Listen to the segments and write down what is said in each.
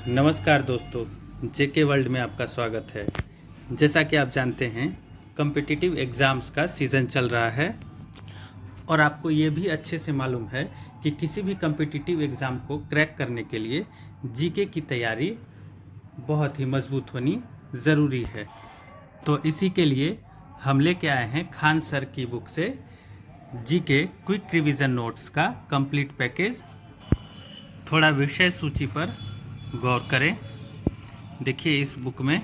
नमस्कार दोस्तों, जेके वर्ल्ड में आपका स्वागत है। जैसा कि आप जानते हैं, कॉम्पिटिटिव एग्ज़ाम्स का सीज़न चल रहा है और आपको ये भी अच्छे से मालूम है कि किसी भी कॉम्पिटिटिव एग्ज़ाम को क्रैक करने के लिए जीके की तैयारी बहुत ही मजबूत होनी ज़रूरी है। तो इसी के लिए हम लेके आए हैं खान सर की बुक से जीके क्विक रिवीजन नोट्स का कंप्लीट पैकेज। थोड़ा विषय सूची पर गौर करें। देखिए, इस बुक में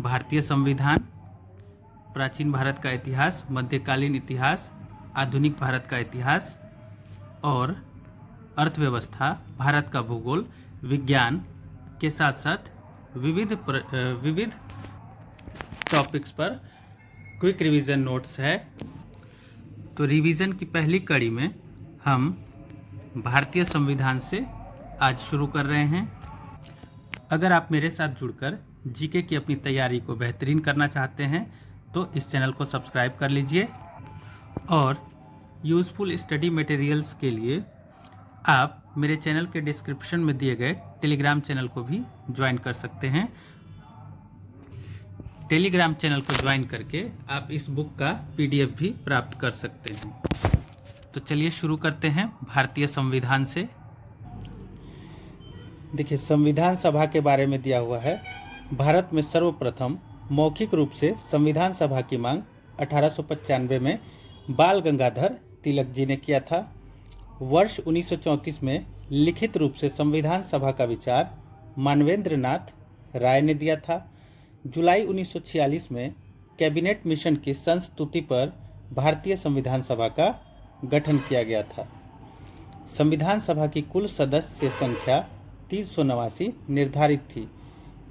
भारतीय संविधान, प्राचीन भारत का इतिहास, मध्यकालीन इतिहास, आधुनिक भारत का इतिहास और अर्थव्यवस्था, भारत का भूगोल, विज्ञान के साथ साथ विविध टॉपिक्स पर क्विक रिवीजन नोट्स है। तो रिवीजन की पहली कड़ी में हम भारतीय संविधान से आज शुरू कर रहे हैं। अगर आप मेरे साथ जुड़कर जीके की अपनी तैयारी को बेहतरीन करना चाहते हैं तो इस चैनल को सब्सक्राइब कर लीजिए और यूज़फुल स्टडी मटेरियल्स के लिए आप मेरे चैनल के डिस्क्रिप्शन में दिए गए टेलीग्राम चैनल को भी ज्वाइन कर सकते हैं। टेलीग्राम चैनल को ज्वाइन करके आप इस बुक का पीडीएफ भी प्राप्त कर सकते हैं। तो चलिए शुरू करते हैं भारतीय संविधान से। देखिए, संविधान सभा के बारे में दिया हुआ है। भारत में सर्वप्रथम मौखिक रूप से संविधान सभा की मांग 1895 में बाल गंगाधर तिलक जी ने किया था। वर्ष 1934 में लिखित रूप से संविधान सभा का विचार मानवेंद्र नाथ राय ने दिया था। जुलाई 1946 में कैबिनेट मिशन की संस्तुति पर भारतीय संविधान सभा का गठन किया गया था। संविधान सभा की कुल सदस्य संख्या 389 निर्धारित थी।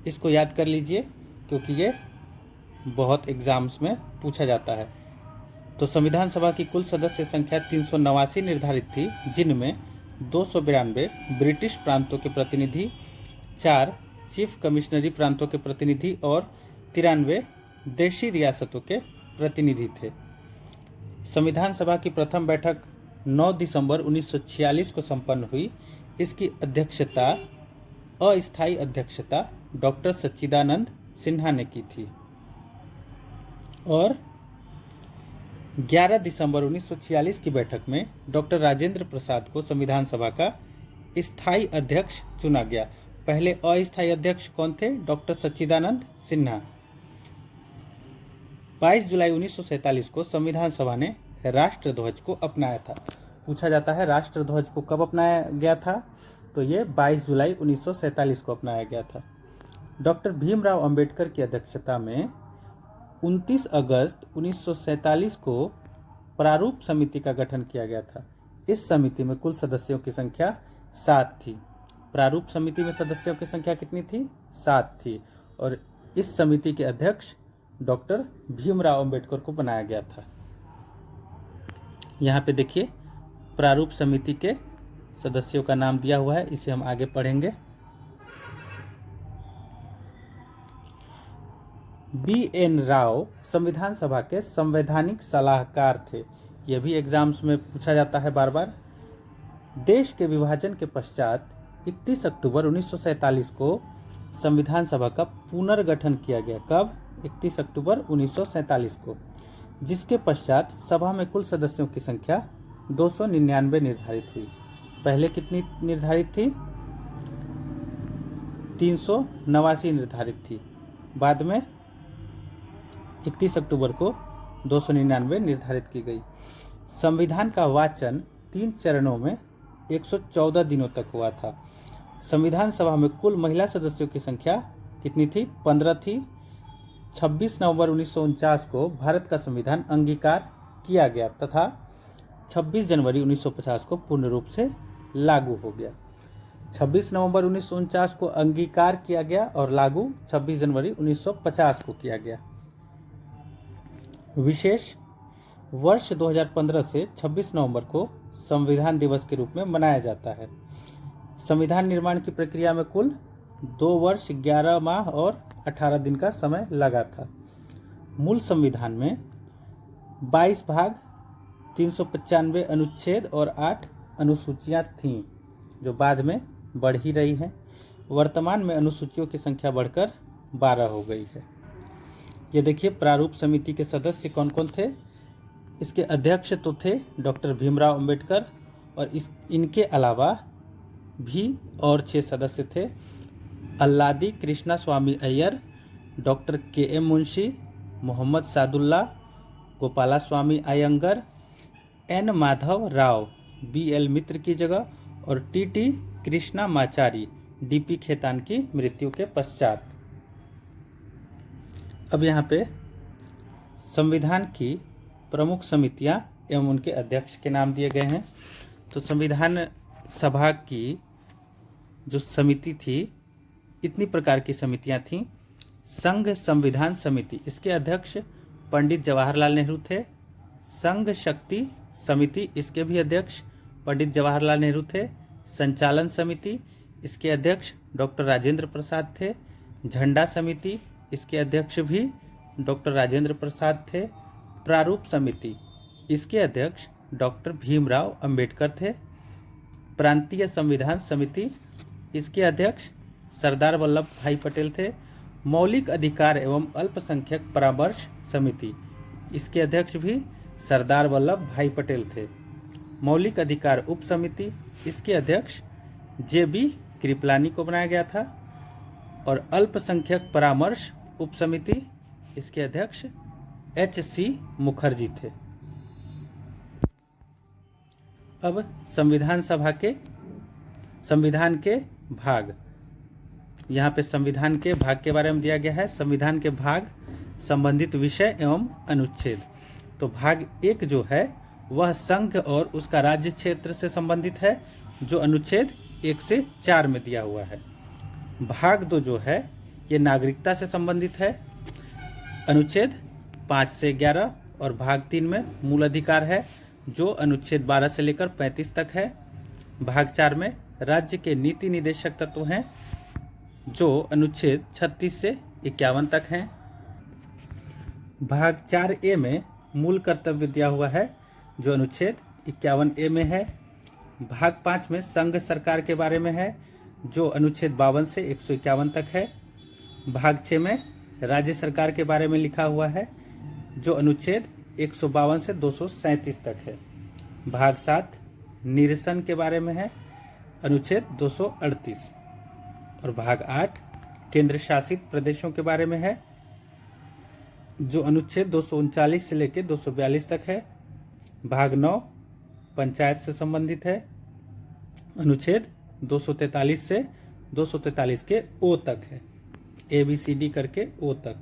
इसको याद कर लीजिए क्योंकि ये बहुत एग्जाम्स में पूछा जाता है। तो संविधान सभा की कुल सदस्य संख्या 389 निर्धारित थी, जिनमें 292 ब्रिटिश प्रांतों के प्रतिनिधि, 4 चीफ कमिश्नरी प्रांतों के प्रतिनिधि और 93 देशी रियासतों के प्रतिनिधि थे। संविधान सभा की प्रथम बैठक 9 दिसंबर 1946 को संपन्न हुई। इसकी अस्थायी अध्यक्षता डॉक्टर सच्चिदानंद सिन्हा ने की थी और 11 दिसंबर 1946 की बैठक में डॉक्टर राजेंद्र प्रसाद को संविधान सभा का स्थायी अध्यक्ष चुना गया। पहले अस्थायी अध्यक्ष कौन थे? डॉक्टर सच्चिदानंद सिन्हा। 22 जुलाई 1947 को संविधान सभा ने राष्ट्रध्वज को अपनाया था। पूछा जाता है राष्ट्रध्वज को कब अपनाया गया था? तो ये 22 जुलाई 1947 को अपनाया गया था। डॉक्टर भीमराव अंबेडकर की अध्यक्षता में 29 अगस्त 1947 को प्रारूप समिति का गठन किया गया था। इस समिति में कुल सदस्यों की संख्या 7 थी। प्रारूप समिति में सदस्यों की संख्या कितनी थी? 7 थी और इस समिति के अध्यक्ष डॉक्टर भीमराव अंबेडकर को बनाया गया था। यहाँ पे देखिए, प्रारूप समिति के सदस्यों का नाम दिया हुआ है, इसे हम आगे पढ़ेंगे। बी.एन. राव संविधान सभा के संवैधानिक सलाहकार थे। यह भी एग्जाम्स में पूछा जाता है बार बार। देश के विभाजन के पश्चात 31 अक्टूबर 1947 को संविधान सभा का पुनर्गठन किया गया। कब? 31 अक्टूबर 1947 को, जिसके पश्चात सभा में कुल सदस्यों की संख्या 299 निर्धारित हुई। पहले कितनी निर्धारित थी? 389 निर्धारित थी। बाद में 31 अक्टूबर को 299 निर्धारित की गई। संविधान का वाचन 3 चरणों में 114 दिनों तक हुआ था। संविधान सभा में कुल महिला सदस्यों की संख्या कितनी थी? 15 थी। 26 नवंबर 1949 को भारत का संविधान अंगीकार किया गया तथा 26 जनवरी 1950 को पूर्ण रूप से लागू हो गया। 26 नवंबर 1949 को अंगीकार किया गया और लागू 26 जनवरी 1950 को किया गया। विशेष वर्ष 2015 से 26 नवंबर को संविधान दिवस के रूप में मनाया जाता है। संविधान निर्माण की प्रक्रिया में कुल 2 वर्ष 11 माह और 18 दिन का समय लगा था। मूल संविधान में 22 भाग, 395 अनुच्छेद और 8 अनुसूचियां थीं, जो बाद में बढ़ ही रही हैं। वर्तमान में अनुसूचियों की संख्या बढ़कर 12 हो गई है। ये देखिए प्रारूप समिति के सदस्य कौन कौन थे। इसके अध्यक्ष तो थे डॉक्टर भीमराव अंबेडकर और इनके अलावा भी और 6 सदस्य थे। अल्लादी कृष्णा स्वामी अय्यर, डॉक्टर के.एम. मुंशी, मोहम्मद सादुल्ला, गोपाला स्वामी अयंगर, एन. माधव राव बी.एल. मित्र की जगह और टी.टी. कृष्णामाचारी डी.पी. खेतान की मृत्यु के पश्चात। अब यहाँ पे संविधान की प्रमुख समितियाँ एवं उनके अध्यक्ष के नाम दिए गए हैं। तो संविधान सभा की जो समिति थी, इतनी प्रकार की समितियाँ थीं। संघ संविधान समिति, इसके अध्यक्ष पंडित जवाहरलाल नेहरू थे। संघ शक्ति समिति, इसके भी अध्यक्ष पंडित जवाहरलाल नेहरू थे। संचालन समिति, इसके अध्यक्ष डॉक्टर राजेंद्र प्रसाद थे। झंडा समिति, इसके अध्यक्ष भी डॉक्टर राजेंद्र प्रसाद थे। प्रारूप समिति, इसके अध्यक्ष डॉक्टर भीमराव अंबेडकर थे। प्रांतीय संविधान समिति, इसके अध्यक्ष सरदार वल्लभ भाई पटेल थे। मौलिक अधिकार एवं अल्पसंख्यक परामर्श समिति, इसके अध्यक्ष भी सरदार वल्लभ भाई पटेल थे। मौलिक अधिकार उप समिति, इसके अध्यक्ष जे.बी. कृपलानी को बनाया गया था। और अल्पसंख्यक परामर्श उप समिति, इसके अध्यक्ष H.C. मुखर्जी थे। अब संविधान के भाग, यहाँ पे संविधान के भाग के बारे में दिया गया है। संविधान के भाग, संबंधित विषय एवं अनुच्छेद। तो भाग 1 जो है वह संघ और उसका राज्य क्षेत्र से संबंधित है, जो अनुच्छेद 1 से 4 में दिया हुआ है। भाग 2 जो है ये नागरिकता से संबंधित है, अनुच्छेद 5 से 11। और भाग 3 में मूल अधिकार है, जो अनुच्छेद 12 से लेकर 35 तक है। भाग 4 में राज्य के नीति निदेशक तत्व हैं, जो अनुच्छेद 36 से 51 तक हैं। भाग 4A में मूल कर्तव्य दिया हुआ है, जो अनुच्छेद 51A में है। भाग 5 में संघ सरकार के बारे में है, जो अनुच्छेद 52 से 151 तक है। भाग 6 में राज्य सरकार के बारे में लिखा हुआ है, जो अनुच्छेद 152 से 237 तक है। भाग 7 निरसन के बारे में है, अनुच्छेद 238। और भाग 8 केंद्र शासित प्रदेशों के बारे में है, जो अनुच्छेद 239 से लेकर 242 तक है। भाग 9 पंचायत से संबंधित है, अनुच्छेद 243 से 243 के ओ तक है, ABCD करके ओ तक।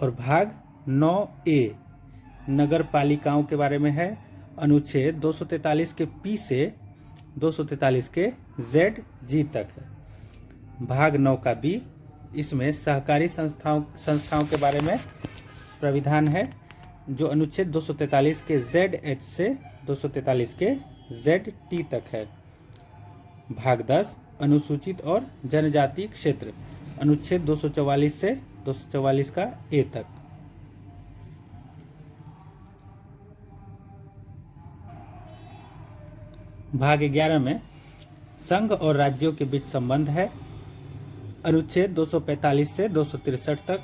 और भाग 9A नगर पालिकाओं के बारे में है, अनुच्छेद 243 के P से 243 के ZG तक है। भाग 9 का B, इसमें सहकारी संस्थाओं के बारे में प्राविधान है, जो अनुच्छेद 243 के ZH से 243 के ZT तक है। भाग 10 अनुसूचित और जनजाति क्षेत्र, अनुच्छेद 244 से 244 का A तक। भाग 11 में संघ और राज्यों के बीच संबंध है, अनुच्छेद 245 से 263 तक।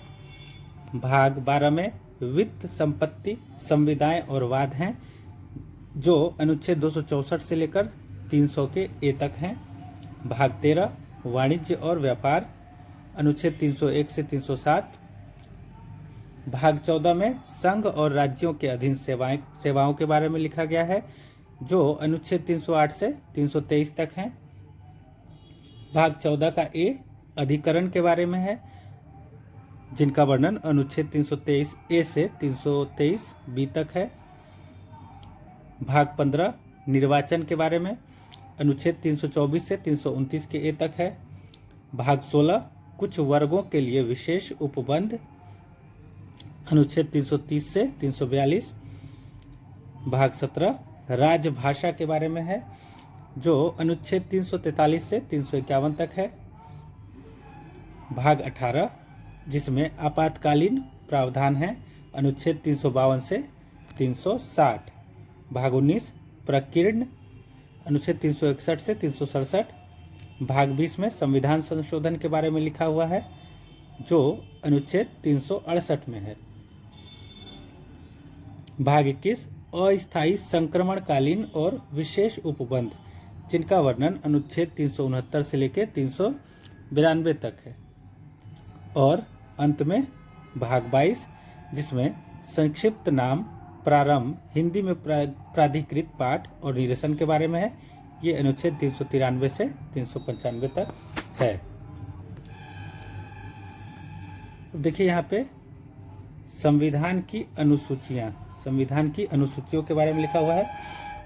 भाग 12 में वित्त, संपत्ति, संविदाएं और वाद हैं, जो अनुच्छेद 264 से लेकर 300 के ए तक हैं। भाग 13 वाणिज्य और व्यापार, अनुच्छेद 301 से 307। भाग 14 में संघ और राज्यों के अधीन सेवाओं के बारे में लिखा गया है, जो अनुच्छेद 308 से 323 तक हैं। भाग 14 का ए अधिकरण के बारे में है, जिनका वर्णन अनुच्छेद 323 ए से 323 बी तक है। भाग 15 निर्वाचन के बारे में, अनुच्छेद 324 से 329 के ए तक है। भाग 16 कुछ वर्गों के लिए विशेष उपबंध, अनुच्छेद 330 से 342। भाग 17 राजभाषा के बारे में है, जो अनुच्छेद 343 से 351 तक है। भाग 18 जिसमें आपातकालीन प्रावधान है, अनुच्छेद 352 से 360। भाग 19 प्रकीर्ण, अनुच्छेद 361 से 367। भाग 20 में संविधान संशोधन के बारे में लिखा हुआ है, जो अनुच्छेद 368 में है। भाग 21 अस्थायी संक्रमणकालीन और विशेष उपबंध, जिनका वर्णन अनुच्छेद 369 से लेकर 392 तक है। और अंत में भाग 22, जिसमें संक्षिप्त नाम, प्रारंभ, हिंदी में प्राधिकृत पाठ और निरसन के बारे में है। ये अनुच्छेद 393 से 395 तक है। देखिए यहाँ पे संविधान की अनुसूचियाँ, संविधान की अनुसूचियों के बारे में लिखा हुआ है।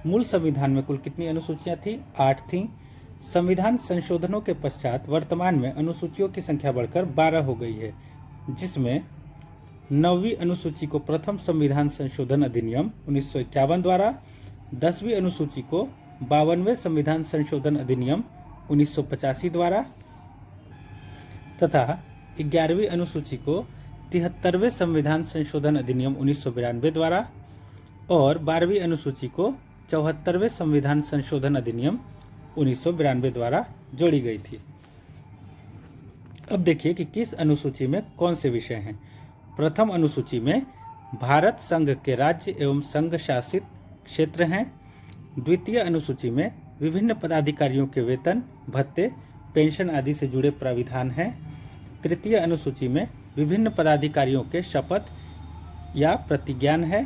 मूल संविधान में कुल कितनी अनुसूचियाँ थी? 8 थी। संविधान संशोधनों के पश्चात वर्तमान में अनुसूचियों की संख्या बढ़कर 12 हो गई है, जिसमें 9वीं अनुसूची को प्रथम संविधान संशोधन अधिनियम 1951 द्वारा, 10वीं अनुसूची को 52वें संविधान संशोधन अधिनियम 1985 द्वारा तथा 11वीं अनुसूची को 73वें संविधान संशोधन अधिनियम 1992 द्वारा और 12वीं अनुसूची को 74वें संविधान संशोधन अधिनियम 1992 द्वारा जोड़ी गई थी। अब देखिए कि किस अनुसूची में कौन से विषय हैं। प्रथम अनुसूची में भारत संघ के राज्य एवं संघ शासित क्षेत्र हैं। द्वितीय अनुसूची में विभिन्न पदाधिकारियों के वेतन, भत्ते, पेंशन आदि से जुड़े प्राविधान हैं। तृतीय अनुसूची में विभिन्न पदाधिकारियों के शपथ या प्रतिज्ञान है।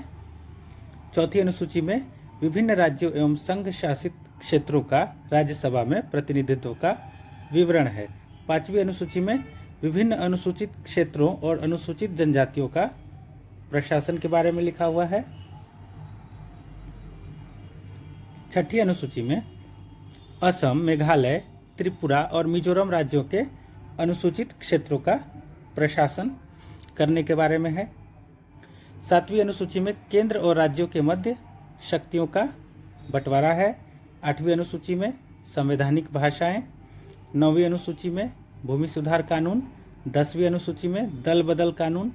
चौथी अनुसूची में विभिन्न राज्यों एवं संघ शासित क्षेत्रों का राज्यसभा में प्रतिनिधित्व का विवरण है। पांचवी अनुसूची में विभिन्न अनुसूचित क्षेत्रों और अनुसूचित जनजातियों का प्रशासन के बारे में लिखा हुआ है। छठी अनुसूची में असम, मेघालय, त्रिपुरा और मिजोरम राज्यों के अनुसूचित क्षेत्रों का प्रशासन करने के बारे में है। सातवीं अनुसूची में केंद्र और राज्यों के मध्य शक्तियों का बंटवारा है। आठवीं अनुसूची में संवैधानिक भाषाएं। नौवीं अनुसूची में भूमि सुधार कानून। 10वीं अनुसूची में दल बदल कानून।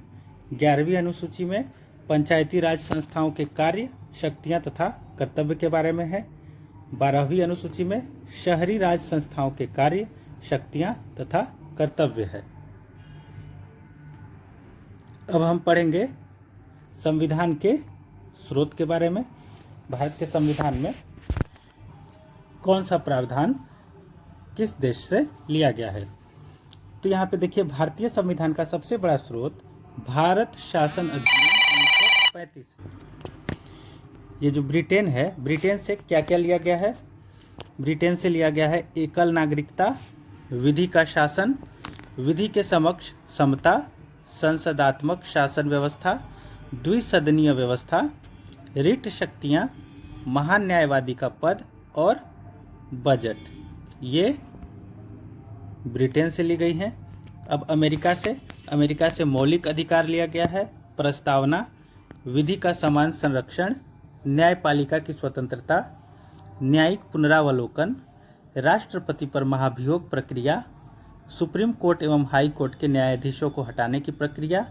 11वीं अनुसूची में पंचायती राज संस्थाओं के कार्य, शक्तियां तथा कर्तव्य के बारे में है। 12वीं अनुसूची में शहरी राज संस्थाओं के कार्य, शक्तियां तथा कर्तव्य है। अब हम पढ़ेंगे संविधान के स्रोत के बारे में। भारत के संविधान में कौन सा प्रावधान किस देश से लिया गया है। तो यहाँ पे देखिए, भारतीय संविधान का सबसे बड़ा स्रोत भारत शासन अधिनियम 1935 है। ये जो ब्रिटेन है, ब्रिटेन से क्या क्या लिया गया है? ब्रिटेन से लिया गया है एकल नागरिकता, विधि का शासन, विधि के समक्ष समता, संसदात्मक शासन व्यवस्था, द्विसदनीय व्यवस्था, रिट शक्तियाँ, महान न्यायवादी का पद और बजट। ये ब्रिटेन से ली गई हैं। अब अमेरिका से मौलिक अधिकार लिया गया है, प्रस्तावना, विधि का समान संरक्षण, न्यायपालिका की स्वतंत्रता, न्यायिक पुनरावलोकन, राष्ट्रपति पर महाभियोग प्रक्रिया, सुप्रीम कोर्ट एवं हाई कोर्ट के न्यायाधीशों को हटाने की प्रक्रिया,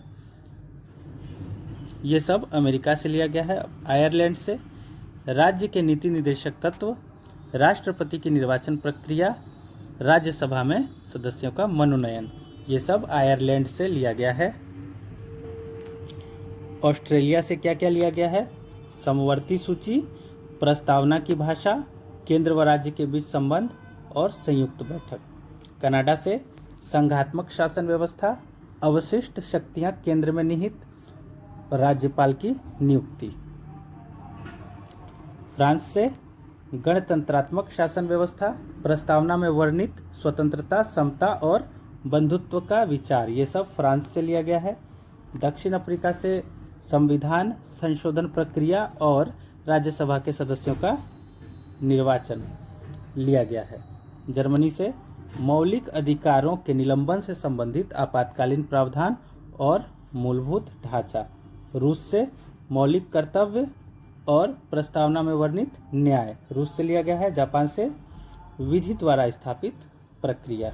ये सब अमेरिका से लिया गया है। आयरलैंड से राज्य के नीति निर्देशक तत्व, राष्ट्रपति की निर्वाचन प्रक्रिया, राज्यसभा में सदस्यों का मनोनयन, ये सब आयरलैंड से लिया गया है। ऑस्ट्रेलिया से क्या क्या लिया गया है? समवर्ती सूची, प्रस्तावना की भाषा, केंद्र व राज्य के बीच संबंध और संयुक्त बैठक। कनाडा से संघात्मक शासन व्यवस्था, अवशिष्ट शक्तियां केंद्र में निहित, राज्यपाल की नियुक्ति। फ्रांस से गणतंत्रात्मक शासन व्यवस्था, प्रस्तावना में वर्णित स्वतंत्रता, समता और बंधुत्व का विचार, ये सब फ्रांस से लिया गया है। दक्षिण अफ्रीका से संविधान संशोधन प्रक्रिया और राज्यसभा के सदस्यों का निर्वाचन लिया गया है। जर्मनी से मौलिक अधिकारों के निलंबन से संबंधित आपातकालीन प्रावधान और मूलभूत ढांचा। रूस से मौलिक कर्तव्य और प्रस्तावना में वर्णित न्याय, रूस से लिया गया है। जापान से विधि द्वारा स्थापित प्रक्रिया।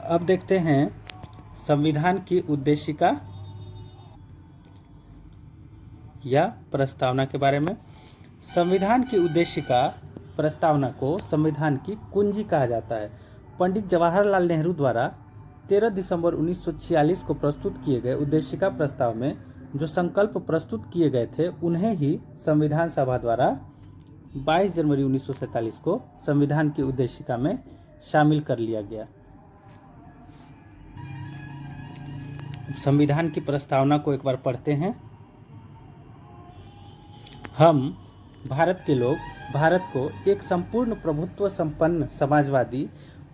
अब देखते हैं संविधान की उद्देशिका या प्रस्तावना के बारे में। संविधान की उद्देशिका प्रस्तावना को संविधान की कुंजी कहा जाता है। पंडित जवाहरलाल नेहरू द्वारा 13 दिसंबर 1946 को प्रस्तुत किए गए उद्देशिका प्रस्ताव में जो संकल्प प्रस्तुत किए गए थे उन्हें ही संविधान सभा द्वारा 22 जनवरी 1947 को संविधान की उद्देशिका में शामिल कर लिया गया। संविधान की प्रस्तावना को एक बार पढ़ते हैं। हम भारत के लोग भारत को एक संपूर्ण प्रभुत्व संपन्न समाजवादी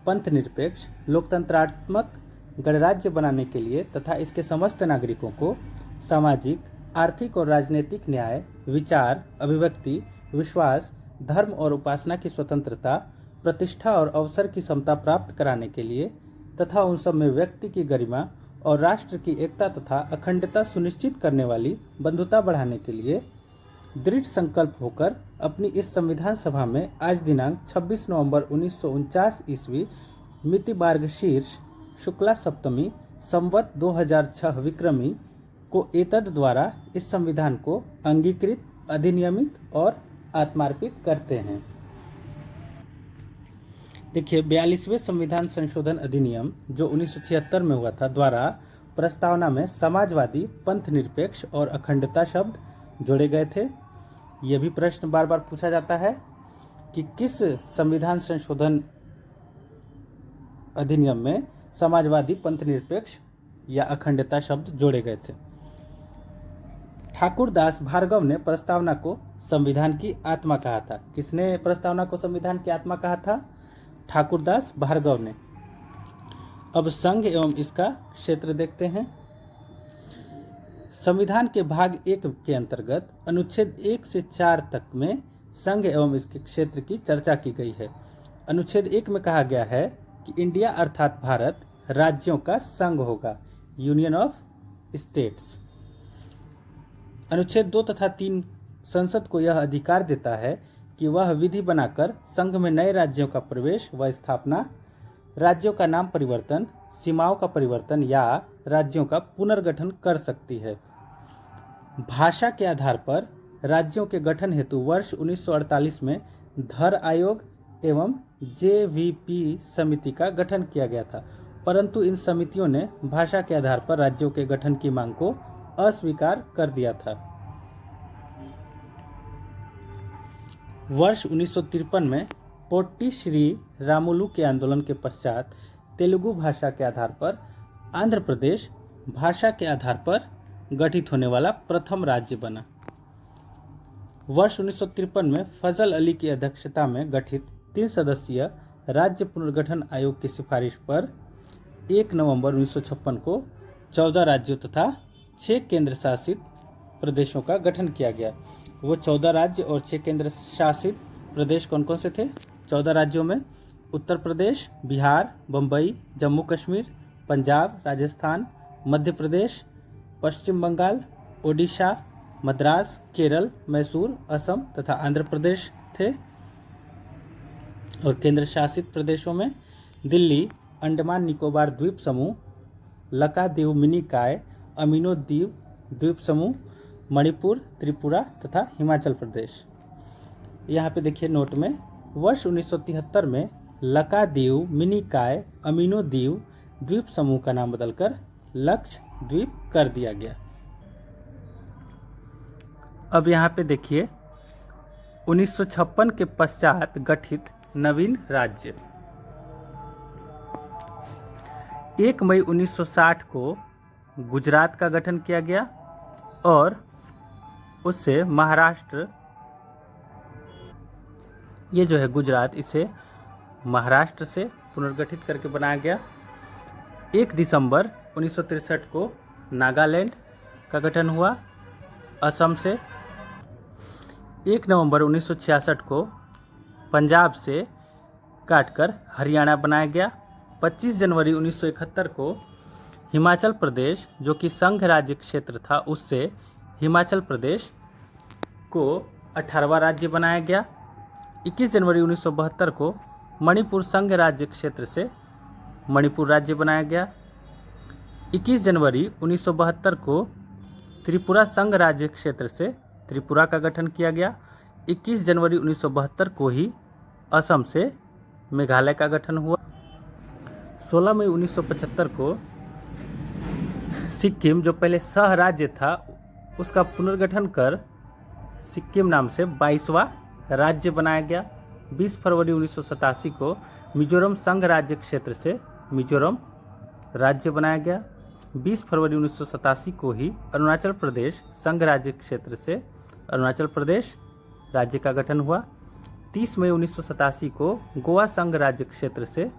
पंथनिरपेक्ष लोकतंत्रात्मक गणराज्य बनाने के लिए तथा इसके समस्त नागरिकों को सामाजिक, आर्थिक और राजनीतिक न्याय, विचार, अभिव्यक्ति, विश्वास, धर्म और उपासना की स्वतंत्रता, प्रतिष्ठा और अवसर की समता प्राप्त कराने के लिए तथा उन सब में व्यक्ति की गरिमा और राष्ट्र की एकता तथा अखंडता सुनिश्चित करने वाली बंधुता बढ़ाने के लिए दृढ़ संकल्प होकर अपनी इस संविधान सभा में आज दिनांक 26 नवंबर 1949 ईस्वी मिति मार्गशीर्ष शुक्ला सप्तमी संवत 2006 विक्रमी को एतद द्वारा इस संविधान को अंगीकृत, अधिनियमित और आत्मार्पित करते हैं। देखिए 42वें संविधान संशोधन अधिनियम जो 1976 में हुआ था द्वारा प्रस्तावना में समाजवादी, पंथनिरपेक्ष और अखंडता शब्द जोड़े गए थे। यह भी प्रश्न बार बार पूछा जाता है कि किस संविधान संशोधन अधिनियम में समाजवादी, पंथनिरपेक्ष या अखंडता शब्द जोड़े गए थे। ठाकुर दास भार्गव ने प्रस्तावना को संविधान की आत्मा कहा था। किसने प्रस्तावना को संविधान की आत्मा कहा था? ठाकुर दास भार्गव ने। अब संघ एवं इसका क्षेत्र देखते हैं। संविधान के भाग 1 के अंतर्गत अनुच्छेद 1 से 4 तक में संघ एवं इसके क्षेत्र की चर्चा की गई है। अनुच्छेद 1 में कहा गया है कि इंडिया अर्थात भारत राज्यों का संघ होगा, यूनियन ऑफ स्टेट्स। अनुच्छेद 2 तथा 3 संसद को यह अधिकार देता है कि वह विधि बनाकर संघ में नए राज्यों का प्रवेश व स्थापना, राज्यों का नाम परिवर्तन, सीमाओं का परिवर्तन या राज्यों का पुनर्गठन कर सकती है। भाषा के आधार पर राज्यों के गठन हेतु वर्ष 1948 में धर आयोग एवं जेवीपी समिति का गठन किया गया था, परंतु इन समितियों ने भाषा के आधार पर राज्यों के गठन की मांग को अस्वीकार कर दिया था। वर्ष 1953 में पोट्टी श्री रामुलु के आंदोलन के पश्चात तेलुगु भाषा के आधार पर आंध्र प्रदेश भाषा के आधार पर गठित होने वाला प्रथम राज्य बना। वर्ष 1953 में फजल अली की अध्यक्षता में गठित 3 सदस्यीय राज्य पुनर्गठन आयोग की सिफारिश पर 1 नवंबर 1956 को 14 राज्यों तथा 6 केंद्र शासित प्रदेशों का गठन किया गया। वो 14 राज्य और 6 केंद्र शासित प्रदेश कौन कौन से थे? 14 राज्यों में उत्तर प्रदेश, बिहार, बम्बई, जम्मू कश्मीर, पंजाब, राजस्थान, मध्य प्रदेश, पश्चिम बंगाल, ओडिशा, मद्रास, केरल, मैसूर, असम तथा आंध्र प्रदेश थे। और केंद्र शासित प्रदेशों में दिल्ली, अंडमान निकोबार द्वीप समूह, लक्षद्वीप मिनी काय, अमीनो द्वीप द्वीप समूह, मणिपुर, त्रिपुरा तथा हिमाचल प्रदेश। यहाँ पे देखिए नोट में वर्ष 1973 में लक्षद्वीप मिनी काय अमीनो द्वीप समूह का नाम बदलकर लक्षद्वीप कर दिया गया। अब यहाँ पे देखिए 1956 के पश्चात गठित नवीन राज्य। 1 मई 1960 को गुजरात का गठन किया गया और उससे महाराष्ट्र, ये जो है गुजरात, इसे महाराष्ट्र से पुनर्गठित करके बनाया गया। 1 दिसंबर 1963 को नागालैंड का गठन हुआ असम से। 1 नवंबर 1966 को पंजाब से काटकर हरियाणा बनाया गया। 25 जनवरी 1971 को हिमाचल प्रदेश, जो कि संघ राज्य क्षेत्र था, उससे हिमाचल प्रदेश को 18वां राज्य बनाया गया। 21 जनवरी 1972 को मणिपुर संघ राज्य क्षेत्र से मणिपुर राज्य बनाया गया। 21 जनवरी 1972 को त्रिपुरा संघ राज्य क्षेत्र से त्रिपुरा का गठन किया गया। 21 जनवरी 1972 को ही असम से मेघालय का गठन हुआ। 16 मई 1975 को सिक्किम, जो पहले सह राज्य था, उसका पुनर्गठन कर सिक्किम नाम से 22वां राज्य बनाया गया। 20 फरवरी 1987 को मिजोरम संघ राज्य क्षेत्र से मिजोरम राज्य बनाया गया। 20 फरवरी 1987 को ही अरुणाचल प्रदेश संघ राज्य क्षेत्र से अरुणाचल प्रदेश राज्य का गठन हुआ। 30 मई 1987 को गोवा संघ राज्य क्षेत्र से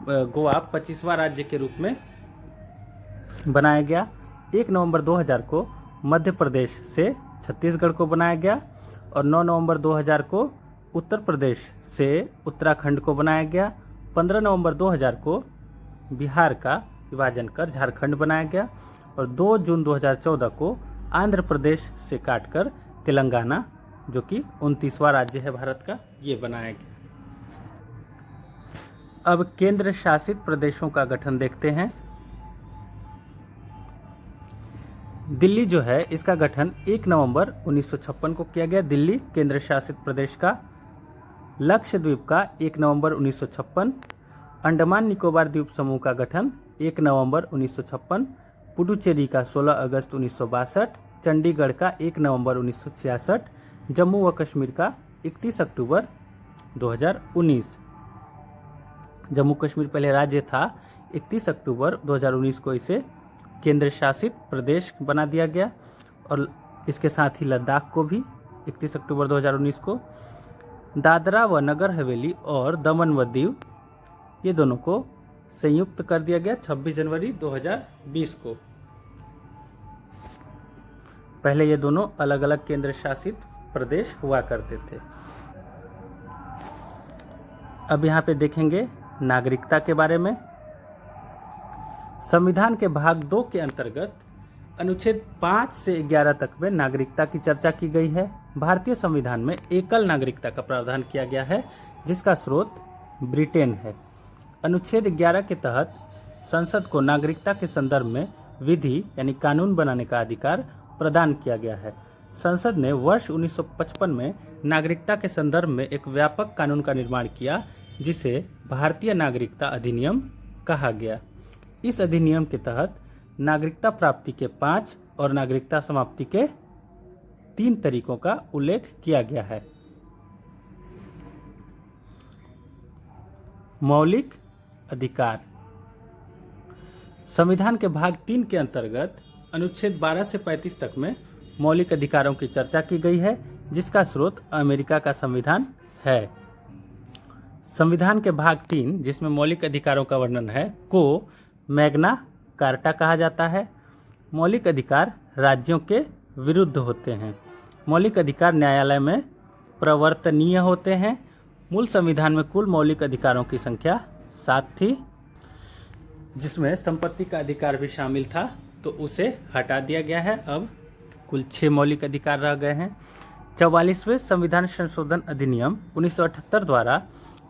गोवा 25वां राज्य के रूप में बनाया गया। 1 नवंबर 2000 को मध्य प्रदेश से छत्तीसगढ़ को बनाया गया और 9 नवंबर 2000 को उत्तर प्रदेश से उत्तराखंड को बनाया गया। 15 नवंबर 2000 को बिहार का विभाजन कर झारखंड बनाया गया और 2 जून 2014 को आंध्र प्रदेश से काटकर तेलंगाना, जो कि 29वां राज्य है भारत का, ये बनाया गया। अब केंद्र शासित प्रदेशों का गठन देखते हैं। दिल्ली जो है, इसका गठन 1 नवंबर 1956 को किया गया। दिल्ली केंद्र शासित प्रदेश का। लक्षद्वीप का 1 नवंबर 1956। अंडमान निकोबार द्वीप समूह का गठन 1 नवंबर 1956। पुडुचेरी का 16 अगस्त 1962। चंडीगढ़ का 1 नवंबर 1966। जम्मू व कश्मीर का 31 अक्टूबर 2019। जम्मू कश्मीर पहले राज्य था। 31 अक्टूबर 2019 को इसे केंद्र शासित प्रदेश बना दिया गया और इसके साथ ही लद्दाख को भी 31 अक्टूबर 2019 को। दादरा व नगर हवेली और दमन व दीव, ये दोनों को संयुक्त कर दिया गया 26 जनवरी 2020 को। पहले ये दोनों अलग अलग केंद्र शासित प्रदेश हुआ करते थे। अब यहाँ पे देखेंगे नागरिकता के बारे में। संविधान के भाग 2 के अंतर्गत अनुच्छेद 5 से 11 तक में नागरिकता की चर्चा की गई है। भारतीय संविधान में एकल नागरिकता का प्रावधान किया गया है, जिसका स्रोत ब्रिटेन है। अनुच्छेद 11 के तहत संसद को नागरिकता के संदर्भ में विधि यानी कानून बनाने का अधिकार प्रदान किया गया है। संसद ने वर्ष 1955 में नागरिकता के संदर्भ में एक व्यापक कानून का निर्माण किया, जिसे भारतीय नागरिकता अधिनियम कहा गया। इस अधिनियम के तहत नागरिकता प्राप्ति के 5 और नागरिकता समाप्ति के 3 तरीकों का उल्लेख किया गया है। मौलिक अधिकार। संविधान के भाग 3 के अंतर्गत अनुच्छेद 12 से 35 तक में मौलिक अधिकारों की चर्चा की गई है, जिसका स्रोत अमेरिका का संविधान है। संविधान के भाग 3, जिसमें मौलिक अधिकारों का वर्णन है, को मैग्ना कार्टा कहा जाता है। मौलिक अधिकार राज्यों के विरुद्ध होते हैं। मौलिक अधिकार न्यायालय में प्रवर्तनीय होते हैं। मूल संविधान में कुल मौलिक अधिकारों की संख्या 7 थी, जिसमें संपत्ति का अधिकार भी शामिल था, तो उसे हटा दिया गया है। अब कुल 6 मौलिक अधिकार रह गए हैं। 44वें संविधान संशोधन अधिनियम 1978 द्वारा